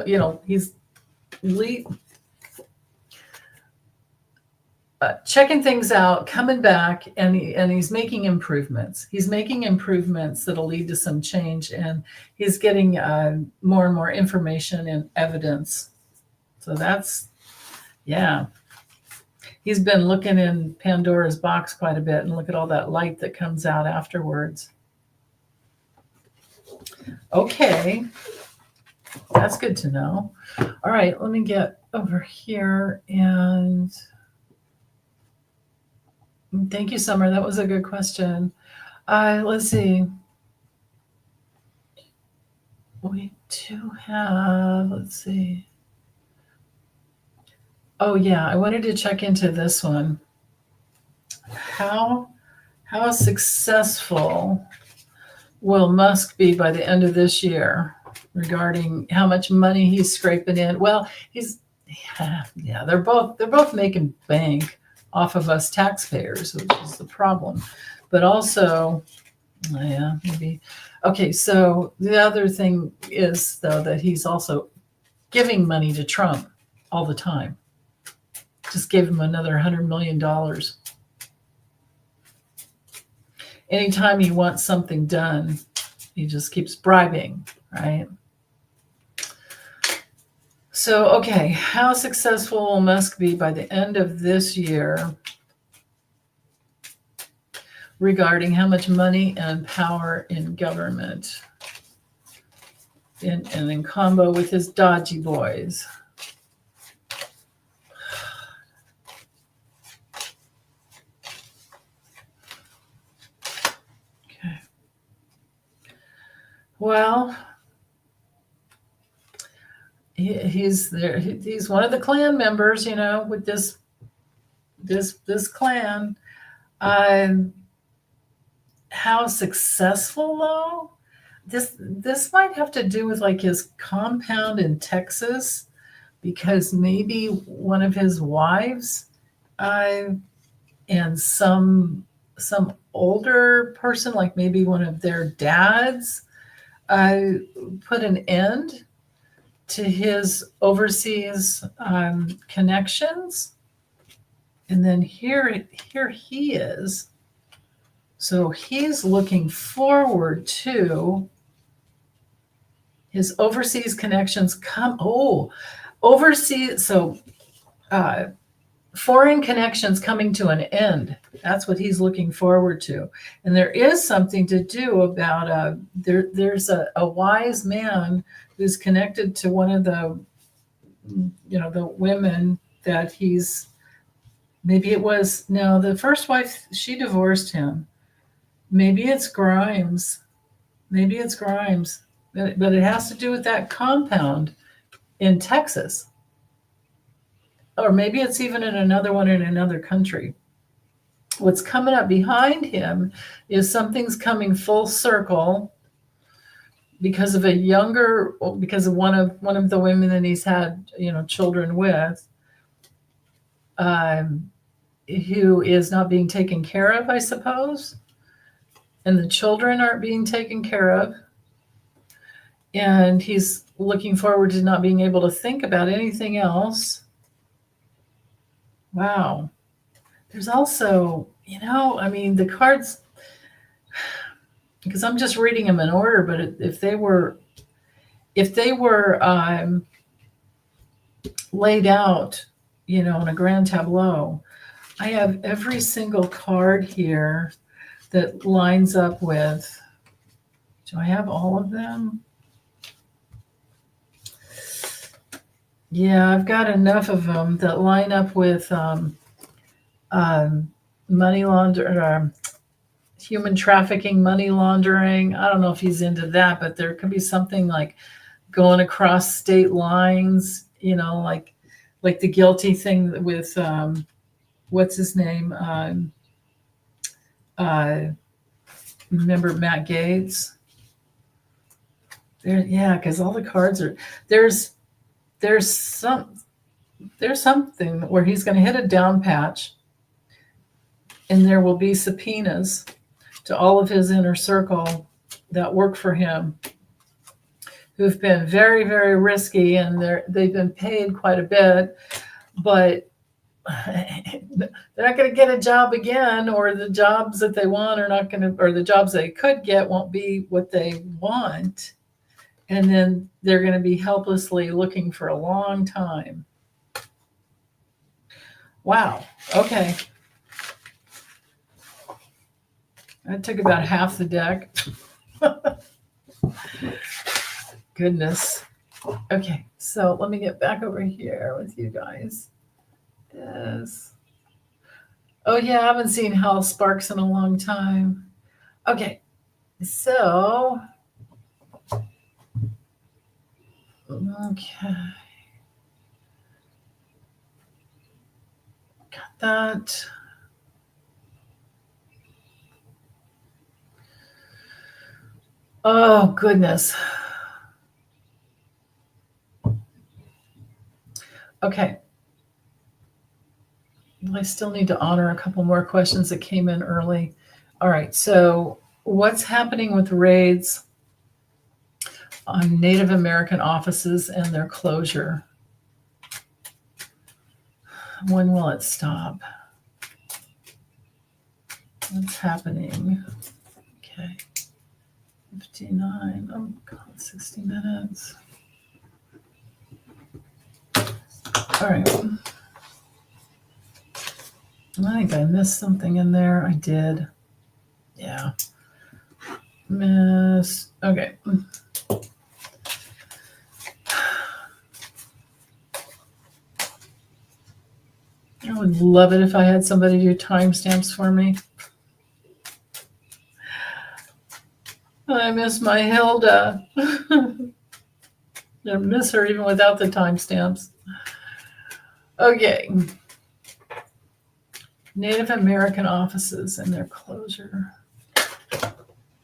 checking things out, coming back, and he's making improvements. He's making improvements that'll lead to some change, and he's getting more and more information and evidence. So that's, he's been looking in Pandora's box quite a bit, and look at all that light that comes out afterwards. Okay. That's good to know. All right, let me get over here, and thank you, Summer. That was a good question. Let's see. We do have, let's see. Oh yeah, I wanted to check into this one. How successful will Musk be by the end of this year regarding how much money he's scraping in? Well, they're both making bank off of us taxpayers, which is the problem. But also, maybe. Okay, so the other thing is, though, that he's also giving money to Trump all the time. Just gave him another $100 million. Anytime he wants something done, he just keeps bribing, right? So, okay, how successful will Musk be by the end of this year? regarding how much money and power in government, and in combo with his dodgy boys. Okay. Well, he's there. He's one of the clan members, with this clan. How successful though? This might have to do with like his compound in Texas, because maybe one of his wives and some older person, like maybe one of their dads, put an end to his overseas connections. And then here he is. So he's looking forward to his overseas connections overseas. So foreign connections coming to an end. That's what he's looking forward to. And there is something to do about there's a wise man who's connected to one of the women that he's, maybe it was, no, the first wife, she divorced him. Maybe it's Grimes. But it has to do with that compound in Texas. Or maybe it's even in another one in another country. What's coming up behind him is something's coming full circle because of one of the women that he's had, children with, who is not being taken care of, I suppose. And the children aren't being taken care of. And he's looking forward to not being able to think about anything else. Wow. There's also, the cards, because I'm just reading them in order, but if they were laid out, on a grand tableau, I have every single card here that lines up with, do I have all of them? Yeah, I've got enough of them that line up with money laundering, human trafficking, money laundering. I don't know if he's into that, but there could be something like going across state lines, like the guilty thing with, what's his name? Remember Matt Gaetz? Because all the cards are, there's something where he's going to hit a down patch, and there will be subpoenas to all of his inner circle that work for him, who've been very, very risky, and they've been paid quite a bit, but they're not going to get a job again, or the jobs that they want are not going to, or the jobs they could get won't be what they want. And then they're going to be helplessly looking for a long time. Wow. Okay. That took about half the deck. Goodness. Okay. So let me get back over here with you guys. Yes. Oh, yeah. I haven't seen Hal Sparks in a long time. Okay. So. Okay. Got that. Oh, goodness. Okay. I still need to honor a couple more questions that came in early. All right. So what's happening with raids on Native American offices and their closure? When will it stop? What's happening? Okay. 59. Oh, God, 60 minutes. All right. I think I missed something in there. I did. Yeah. Miss. Okay. I would love it if I had somebody do timestamps for me. I miss my Hilda. I miss her even without the timestamps. Okay. Native American offices and their closure.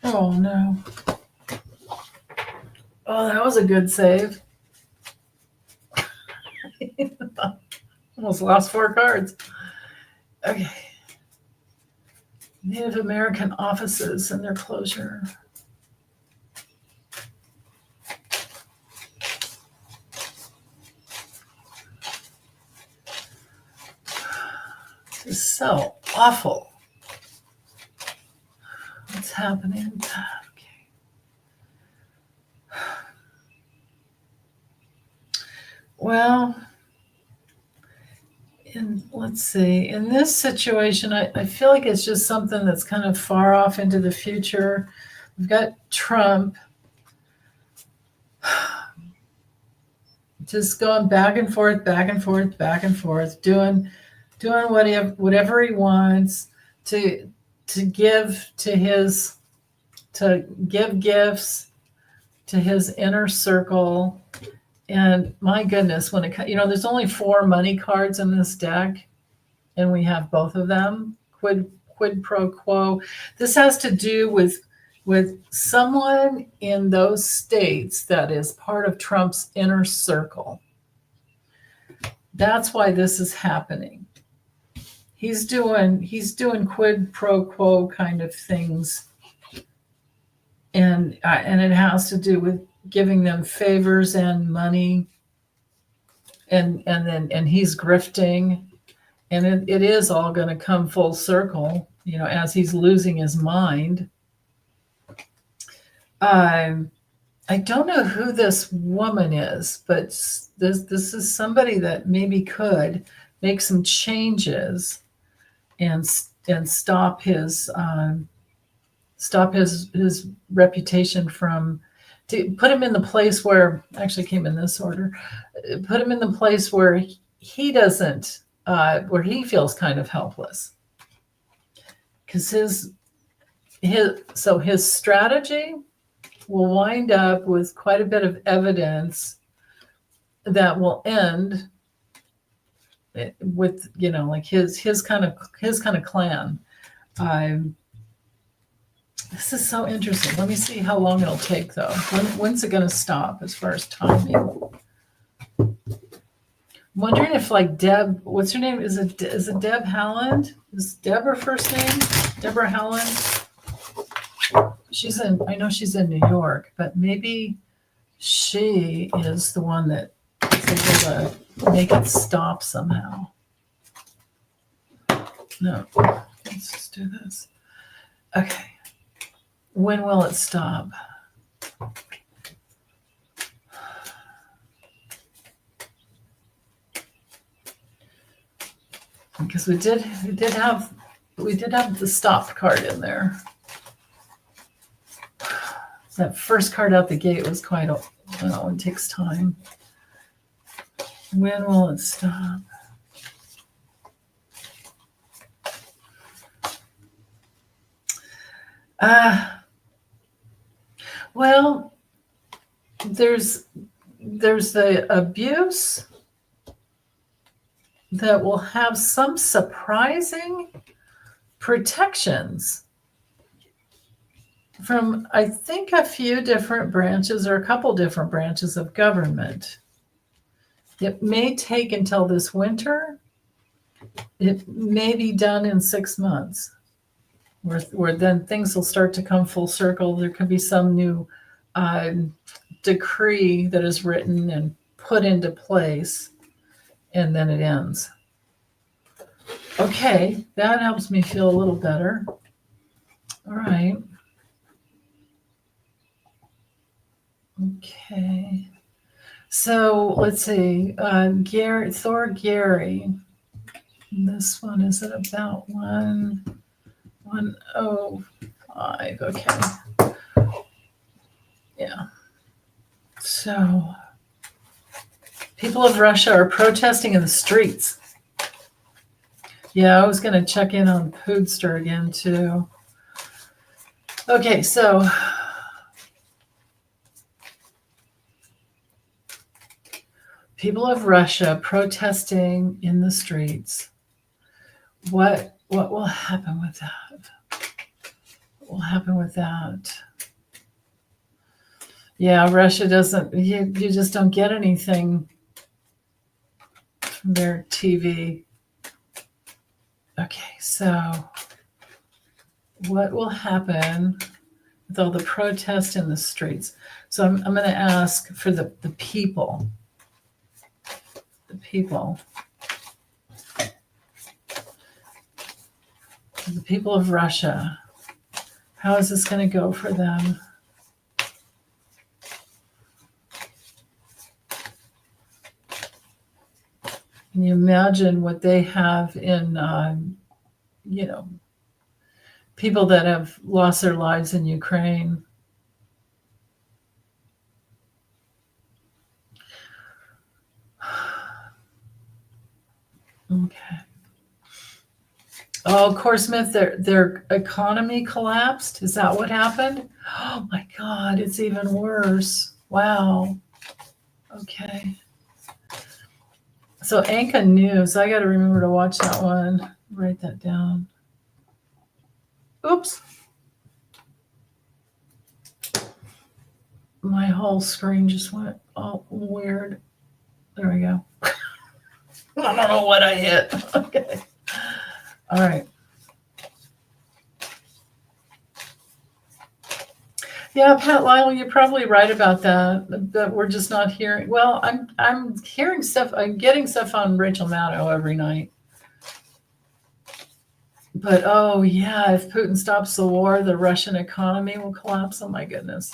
Oh no. Oh, that was a good save. Almost lost 4 cards. Okay. Native American offices and their closure. This is so awful. What's happening? Okay. Well, let's see. In this situation, I feel like it's just something that's kind of far off into the future. We've got Trump just going back and forth, doing whatever he wants to give gifts to his inner circle. And my goodness, when there's only 4 money cards in this deck, and we have both of them. Quid pro quo. This has to do with someone in those states that is part of Trump's inner circle. That's why this is happening. He's doing quid pro quo kind of things, and it has to do with giving them favors and money, and he's grifting, and it is all going to come full circle, as he's losing his mind. I don't know who this woman is, but this is somebody that maybe could make some changes and stop his reputation from, to put him in the place where, actually came in this order, put him in the place where he doesn't, where he feels kind of helpless. Because his strategy will wind up with quite a bit of evidence that will end with, like his kind of clan. This is so interesting. Let me see how long it'll take, though. When's it going to stop as far as timing? I'm wondering if, like, Deb, what's her name? Is it Deb Haaland? Is Deb her first name? Deborah Haaland? I know she's in New York, but maybe she is the one that is able to make it stop somehow. No, let's just do this. Okay. When will it stop? Because we did have the stop card in there. That first card out the gate was quite it takes time. When will it stop? Well, there's the abuse that will have some surprising protections from, I think, a few different branches or a couple different branches of government. It may take until this winter. It may be done in 6 months, where then things will start to come full circle. There could be some new decree that is written and put into place, and then it ends. Okay, that helps me feel a little better. All right. Okay. So let's see. Thor Gary. This one is at about 1:05. 5. Okay. Yeah. So, people of Russia are protesting in the streets. Yeah, I was going to check in on Poodster again, too. Okay, so people of Russia protesting in the streets. What will happen with that? What will happen with that? Yeah, Russia doesn't, you just don't get anything from their TV. Okay, so what will happen with all the protests in the streets? So I'm going to ask for the people. The people. The people of Russia. How is this going to go for them? Can you imagine what they have in, people that have lost their lives in Ukraine? Okay. Oh, Smith, their economy collapsed. Is that what happened? Oh my God, it's even worse. Wow. Okay. So Anchor News, I got to remember to watch that one. Write that down. Oops. My whole screen just went all weird. There we go. I don't know what I hit. Okay. All right. Yeah, Pat Lyle, you're probably right about that we're just not hearing. Well, I'm hearing stuff. I'm getting stuff on Rachel Maddow every night. But oh yeah, if Putin stops the war, the Russian economy will collapse. Oh my goodness.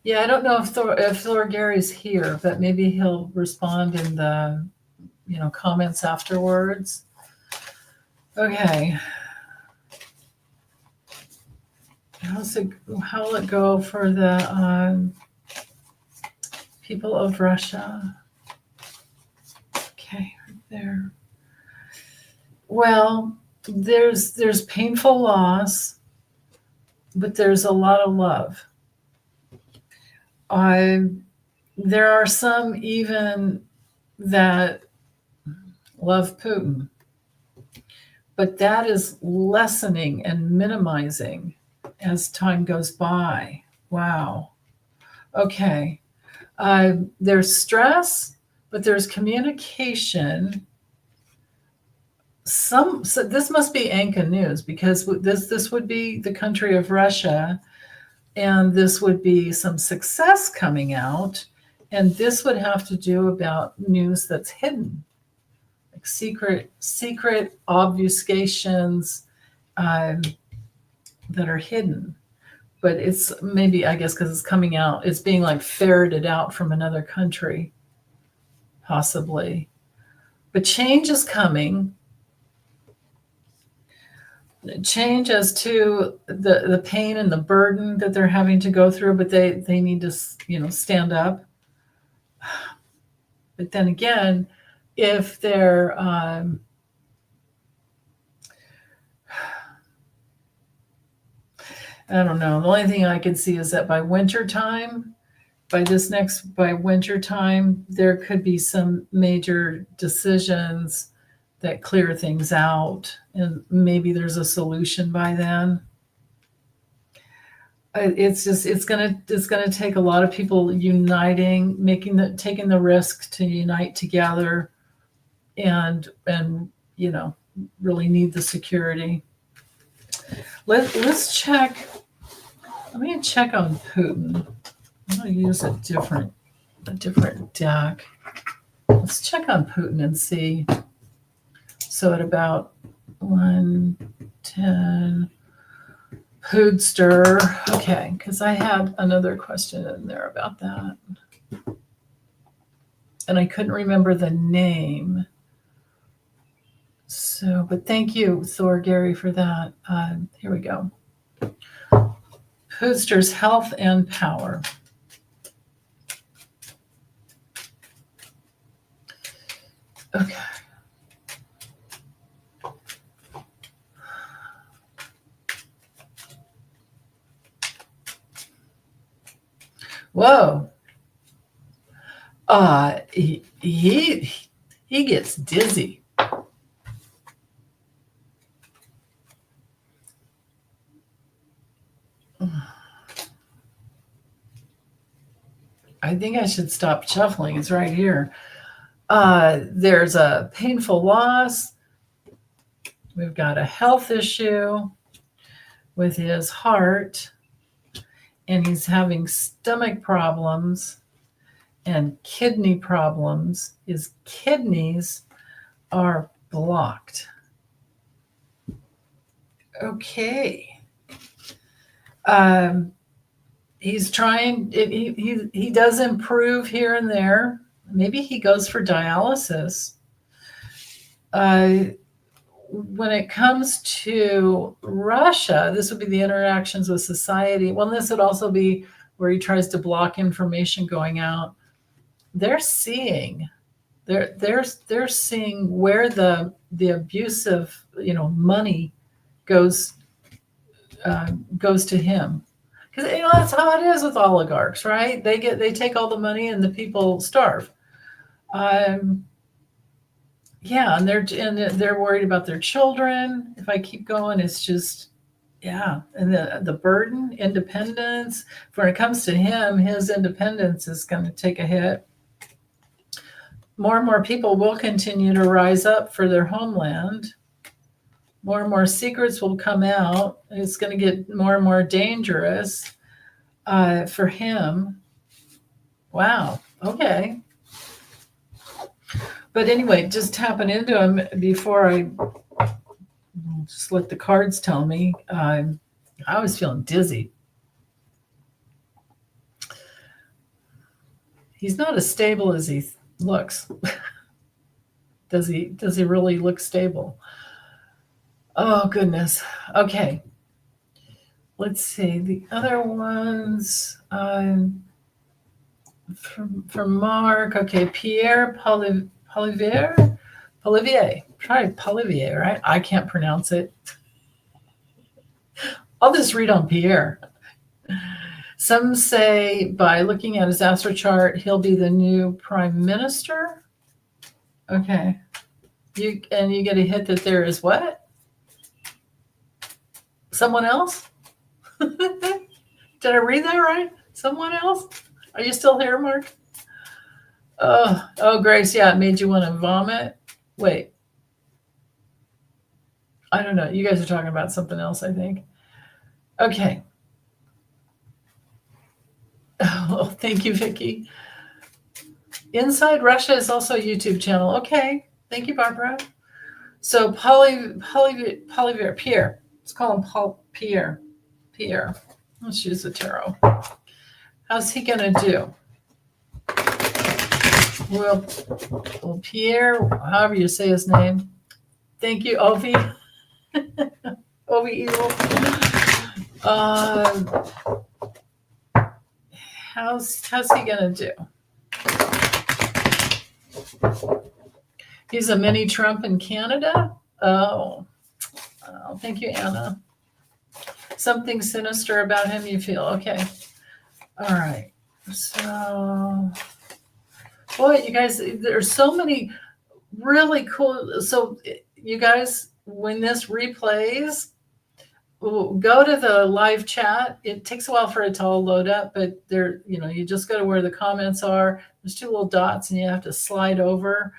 Yeah, I don't know if Thor Gary's here, but maybe he'll respond in the comments afterwards. Okay. How will it go for the people of Russia? Okay, right there. Well, there's painful loss, but there's a lot of love. There are some even that love Putin, but that is lessening and minimizing as time goes by. Wow. Okay. There's stress, but there's communication. So this must be Anchor News, because this would be the country of Russia, and this would be some success coming out, and this would have to do about news that's hidden, like secret obfuscations that are hidden. But it's maybe, I guess, because it's coming out, it's being like ferreted out from another country, possibly. But change is coming. Change as to the pain and the burden that they're having to go through, but they need to stand up. But then again, if they're I don't know. The only thing I can see is that by winter time, there could be some major decisions that clear things out, and maybe there's a solution by then. It's gonna take a lot of people uniting, taking the risk to unite together, and really need the security. Let's check. Let me check on Putin. I'm going to use a different deck. Let's check on Putin and see. So at about 110, Poodster. Okay, because I had another question in there about that. and I couldn't remember the name. So, but thank you, Thor Gary, for that. Here we go. Boosters health and power. Okay. Whoa. He gets dizzy. I think I should stop shuffling. It's right here. There's a painful loss. We've got a health issue with his heart, and he's having stomach problems and kidney problems. His kidneys are blocked. Okay. He's trying, he does improve here and there. Maybe he goes for dialysis. When it comes to Russia, this would be the interactions with society. Well, this would also be where he tries to block information going out. They're seeing where the abusive, money goes to him. Because that's how it is with oligarchs, right? They take all the money and the people starve. Yeah, and they're worried about their children. If I keep going, it's just, yeah. And the burden, independence. When it comes to him, his independence is going to take a hit. More and more people will continue to rise up for their homeland. More and more secrets will come out. It's going to get more and more dangerous for him. Wow. Okay. But anyway, just tapping into him before I just let the cards tell me. I was feeling dizzy. He's not as stable as he looks. Does he really look stable? Oh, goodness. Okay. Let's see. The other ones from Mark. Okay. Pierre Polivier. Try Polivier, right? I can't pronounce it. I'll just read on Pierre. Some say by looking at his astro chart, he'll be the new prime minister. Okay. You get a hit that there is what? Someone else? Did I read that right? Someone else? Are you still here, Mark? Oh, Grace, yeah, it made you want to vomit. Wait. I don't know. You guys are talking about something else, I think. Okay. Oh, thank you, Vicki. Inside Russia is also a YouTube channel. Okay. Thank you, Barbara. So Polivier, Pierre. Let's call him Pierre. Pierre. Let's use the tarot. How's he going to do? Well, Pierre, however you say his name. Thank you, Ovi. Ovi Evil. How's he going to do? He's a mini Trump in Canada? Oh, thank you, Anna. Something sinister about him, you feel? Okay. All right. So, boy, you guys, there's so many really cool. So, you guys, when this replays, go to the live chat. It takes a while for it to all load up, but there, you just go to where the comments are. There's two little dots, and you have to slide over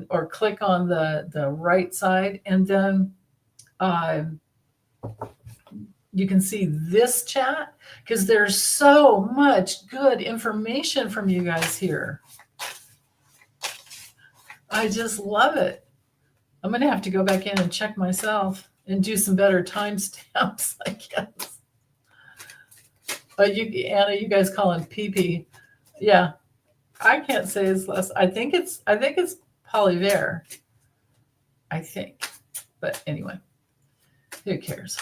or click on the right side, and then you can see this chat, because there's so much good information from you guys here. I just love it. I'm going to have to go back in and check myself and do some better timestamps, I guess. But Anna, you guys call him PP. Yeah. I can't say it's less. I think it's Polyvare. I think. But anyway, who cares?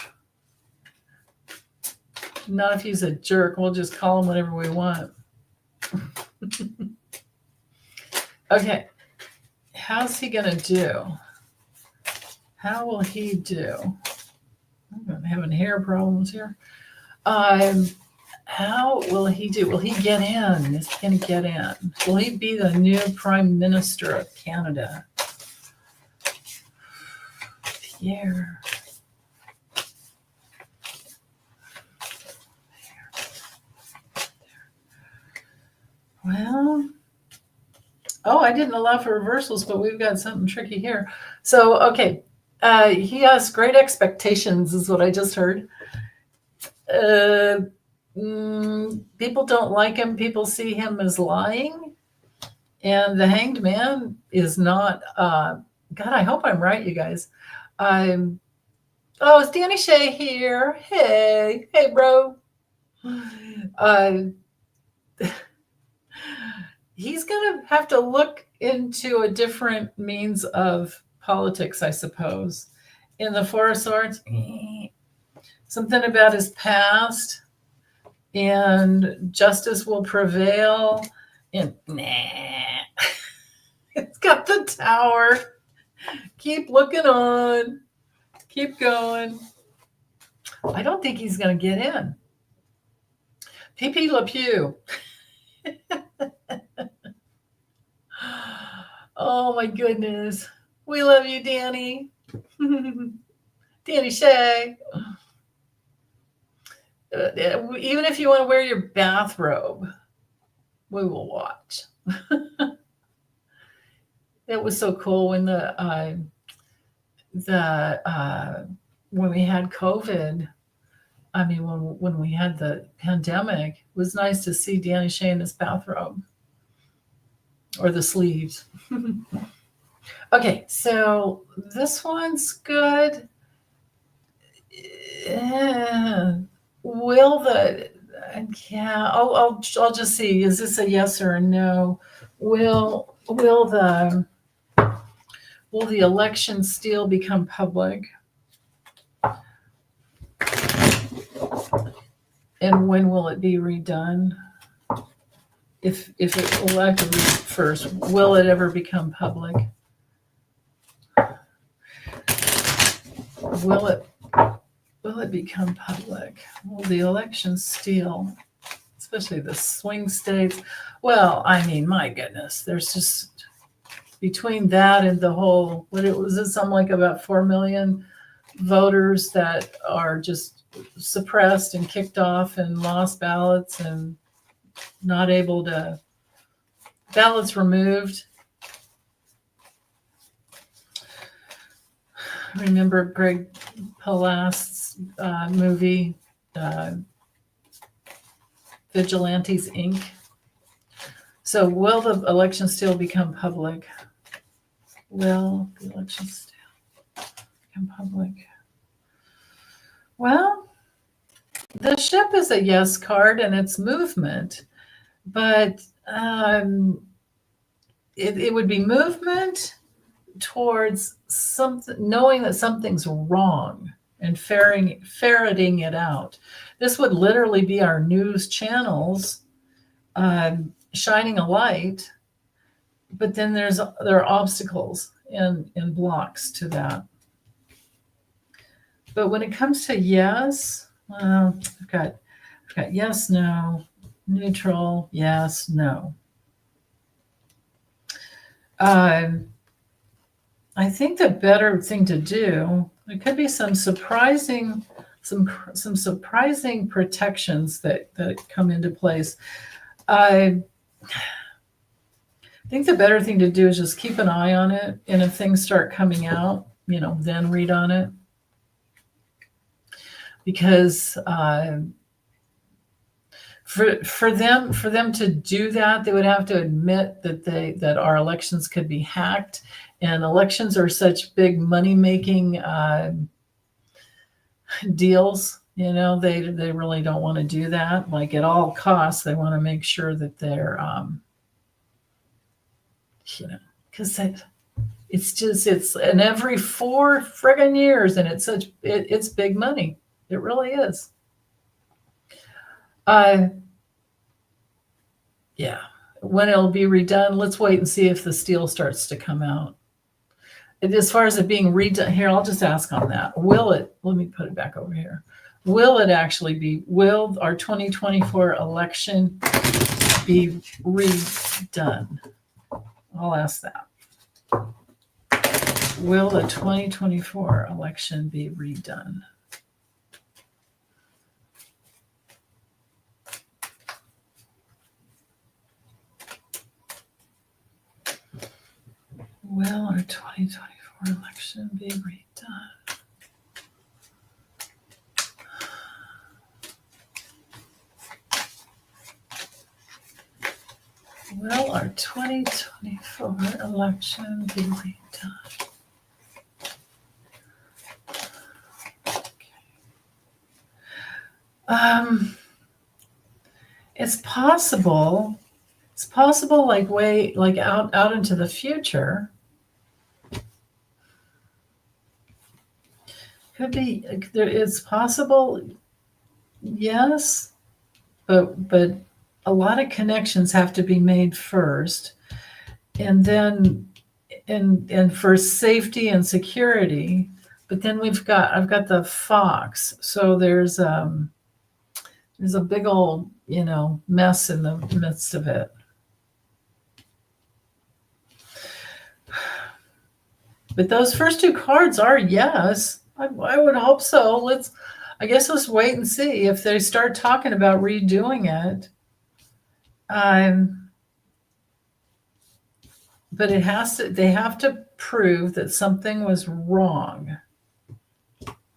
Not if he's a jerk. We'll just call him whatever we want. Okay. How's he going to do? How will he do? I'm having hair problems here. How will he do? Will he get in? Is he going to get in? Will he be the new Prime Minister of Canada? Pierre. Well, oh, I didn't allow for reversals, but we've got something tricky here. So, okay, he has great expectations, is what I just heard. People don't like him. People see him as lying. And the Hanged Man is not, God, I hope I'm right, you guys. Oh, it's Danny Shea here. Hey, bro. He's going to have to look into a different means of politics, I suppose. In the Four of Swords, something about his past, and justice will prevail. And it's got the Tower. Keep looking on. Keep going. I don't think he's going to get in. P.P. Le Pew. Oh my goodness. We love you, Danny. Danny Shea. Even if you want to wear your bathrobe, we will watch. It was so cool when when we had COVID. I mean, when we had the pandemic, it was nice to see Danny Shea in his bathrobe or the sleeves. Okay, so this one's good. I'll just see. Is this a yes or a no? Will the election still become public? And when will it be redone? If we'll have to read it first. Will it ever become public? Will it become public? Will the election steal, especially the swing states? Well, I mean, my goodness, there's just between that and the whole, something like about 4 million voters that are just suppressed and kicked off and lost ballots and not able to, ballots removed. Remember Greg Palast's movie, Vigilantes, Inc.? So will the election still become public? Will the election still become public? Well, the ship is a yes card and it's movement, but it would be movement towards something, knowing that something's wrong and ferreting it out. This would literally be our news channels shining a light, but then there are obstacles and blocks to that. But when it comes to yes, I've got yes, no, neutral, yes, no. I think the better thing to do, there could be some surprising protections that come into place. I think the better thing to do is just keep an eye on it, and if things start coming out, then read on it. Because for them to do that, they would have to admit that our elections could be hacked, and elections are such big money-making deals. They really don't want to do that. Like at all costs, they want to make sure that they're because it's in every 4 friggin' years, and it's big money. It really is. Yeah. When it'll be redone, let's wait and see if the steel starts to come out. And as far as it being redone, here, I'll just ask on that. Let me put it back over here. Will our 2024 election be redone? I'll ask that. Will the 2024 election be redone? Will our 2024 election be redone? Will our 2024 election be redone? Okay. It's possible. It's possible, like out into the future. Could be. It's possible. Yes, but a lot of connections have to be made first, and then and for safety and security. But then I've got the Fox, so there's a big old mess in the midst of it. But those first 2 cards are yes. I would hope so. I guess let's wait and see if they start talking about redoing it. But they have to prove that something was wrong.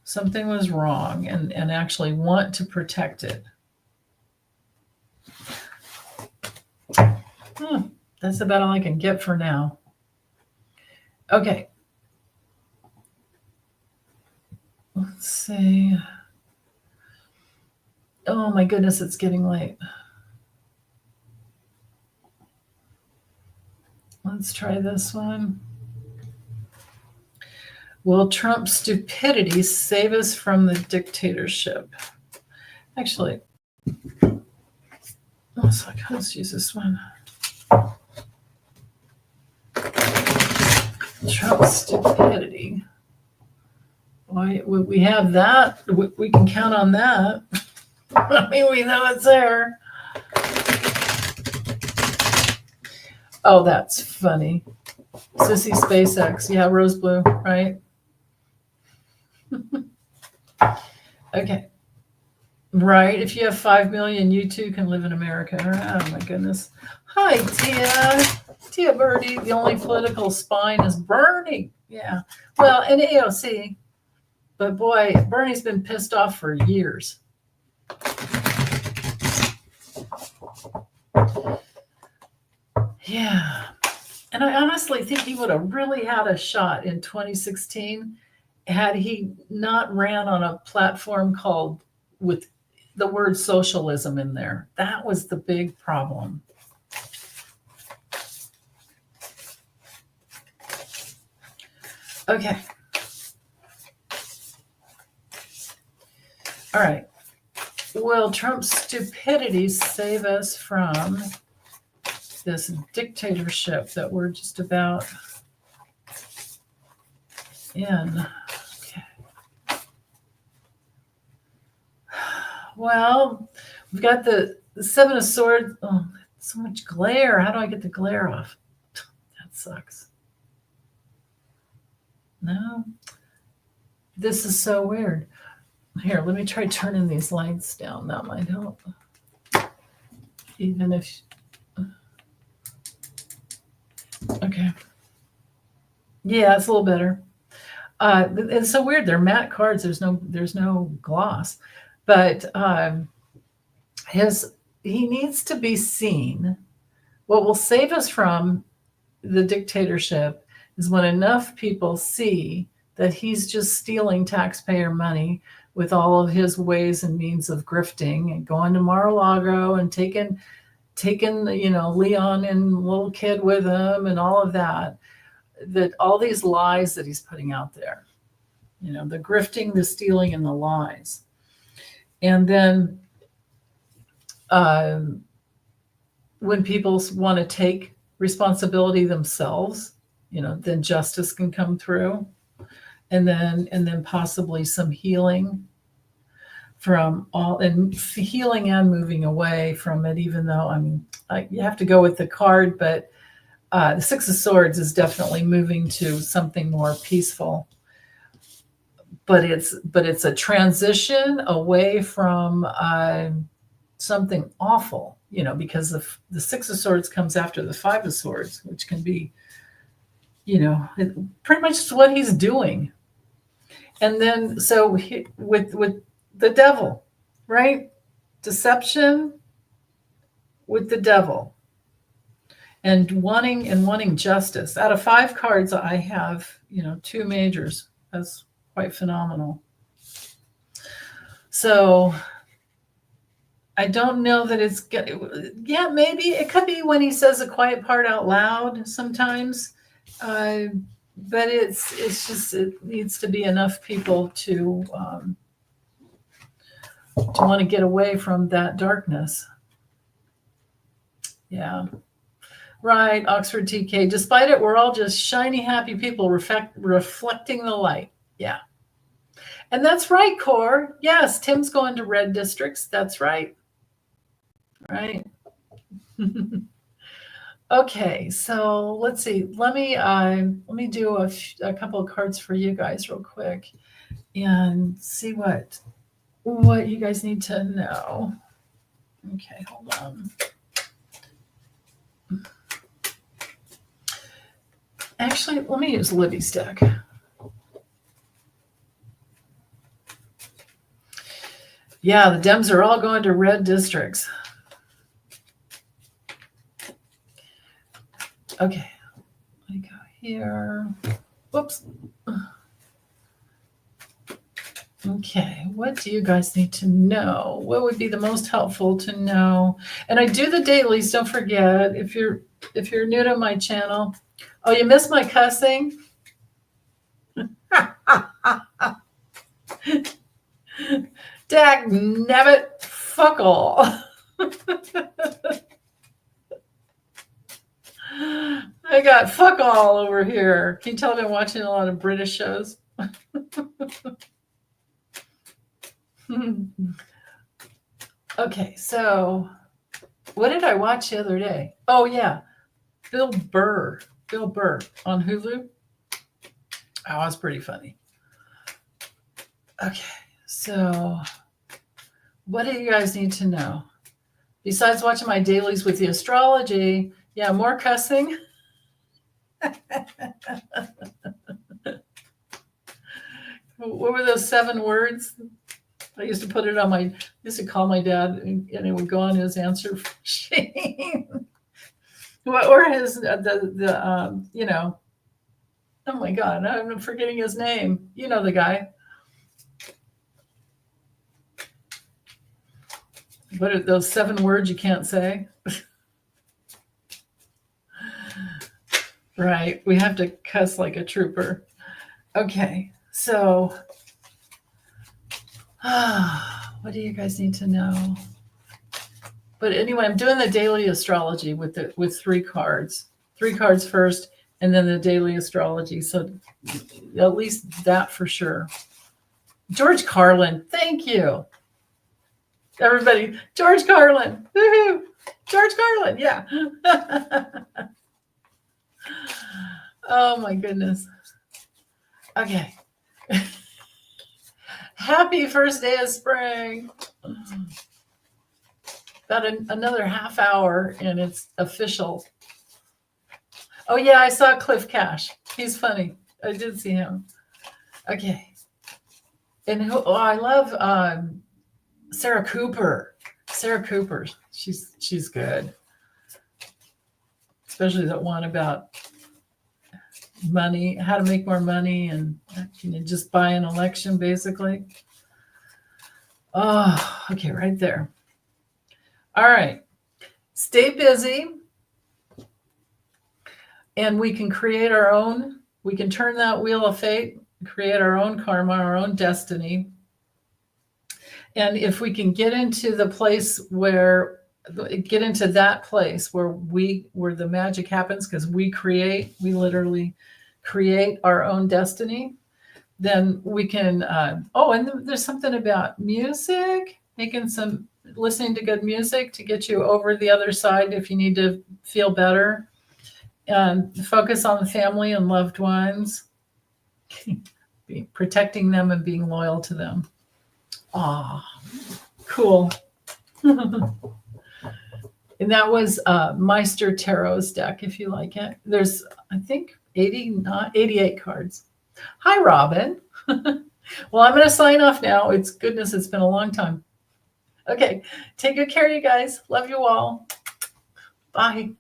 Something was wrong and actually want to protect it. That's about all I can get for now. Okay. Let's see. Oh my goodness, it's getting late. Let's try this one. Will Trump's stupidity save us from the dictatorship? Actually, let's use this one. Trump's stupidity. Why would we have that? We can count on that. I mean, we know it's there. Oh, that's funny. Sissy SpaceX. Yeah, rose blue, right? Okay. Right. If you have 5 million, you too can live in America. Oh, my goodness. Hi, Tia Birdie. The only political spine is Bernie. Yeah. Well, and AOC. But boy, Bernie's been pissed off for years. Yeah. And I honestly think he would have really had a shot in 2016 had he not ran on a platform called with the word socialism in there. That was the big problem. Okay. All right. Will Trump's stupidity save us from this dictatorship that we're just about in? Okay. Well, we've got the 7 of Swords. Oh, so much glare. How do I get the glare off? That sucks. No. This is so weird. Here, let me try turning these lights down. That might help. Even if... Okay. Yeah, it's a little better. It's so weird. They're matte cards. There's no gloss. But he needs to be seen. What will save us from the dictatorship is when enough people see that he's just stealing taxpayer money with all of his ways and means of grifting and going to Mar-a-Lago and taking taken, Leon and little kid with him and all of that all these lies that he's putting out there, the grifting, the stealing, and the lies. And then when people want to take responsibility themselves, then justice can come through, and then possibly some healing from healing and moving away from it, even though you have to go with the card, but the Six of Swords is definitely moving to something more peaceful. But it's a transition away from something awful, because the Six of Swords comes after the Five of Swords, which can be, pretty much what he's doing. And then so with the devil, right? Deception with the devil, and wanting justice. Out of 5 cards, I have 2 majors. That's quite phenomenal. So I don't know that it's maybe it could be when he says a quiet part out loud sometimes, but it's just, it needs to be enough people to want to get away from that darkness. Yeah. Right, Oxford TK. Despite it, we're all just shiny, happy people reflecting the light. Yeah. And that's right, Core. Yes, Tim's going to red districts. That's right. Right. Okay, so let's see. Let me do a couple of cards for you guys real quick and see what you guys need to know. Okay, hold on. Actually, let me use Libby's deck. Yeah, the Dems are all going to red districts. Okay, let me go here. Whoops. Okay, what do you guys need to know? What would be the most helpful to know? And I do the dailies. Don't forget, if you're new to my channel. Oh, you missed my cussing? Dag nabbit, fuck all. I got fuck all over here. Can you tell I've been watching a lot of British shows? Okay, so what did I watch the other day? Oh, yeah. Bill Burr on Hulu. Oh, that's pretty funny. Okay, so what do you guys need to know? Besides watching my dailies with the astrology, yeah, more cussing. What were those 7 words? I used to put it on used to call my dad, and it would go on his answer machine. Or his, oh my God, I'm forgetting his name. You know the guy. What are those 7 words you can't say? Right, we have to cuss like a trooper. Okay, so what do you guys need to know? But anyway, I'm doing the daily astrology with 3 cards. 3 cards first, and then the daily astrology. So at least that for sure. George Carlin, thank you. Everybody, George Carlin. Woohoo! George Carlin, yeah. Oh my goodness. Okay. Happy first day of spring. About another half hour and it's official. Oh yeah, I saw Cliff Cash. He's funny. I did see him. Okay. And I love Sarah Cooper. Sarah Cooper. She's good. Especially that one about money, how to make more money, and just buy an election basically. Oh, okay, right there. All right. stay busy, and we can create our own, we can turn that wheel of fate, create our own karma, our own destiny. And if we can get into the place where, get into that place where the magic happens, because we literally create our own destiny, then we can, and there's something about music, listening to good music to get you over the other side if you need to feel better, and focus on the family and loved ones, protecting them and being loyal to them. Ah, cool. And that was Meister Tarot's deck, if you like it. There's, I think, 88 cards. Hi, Robin. Well, I'm going to sign off now. It's been a long time. Okay, take good care, you guys. Love you all. Bye.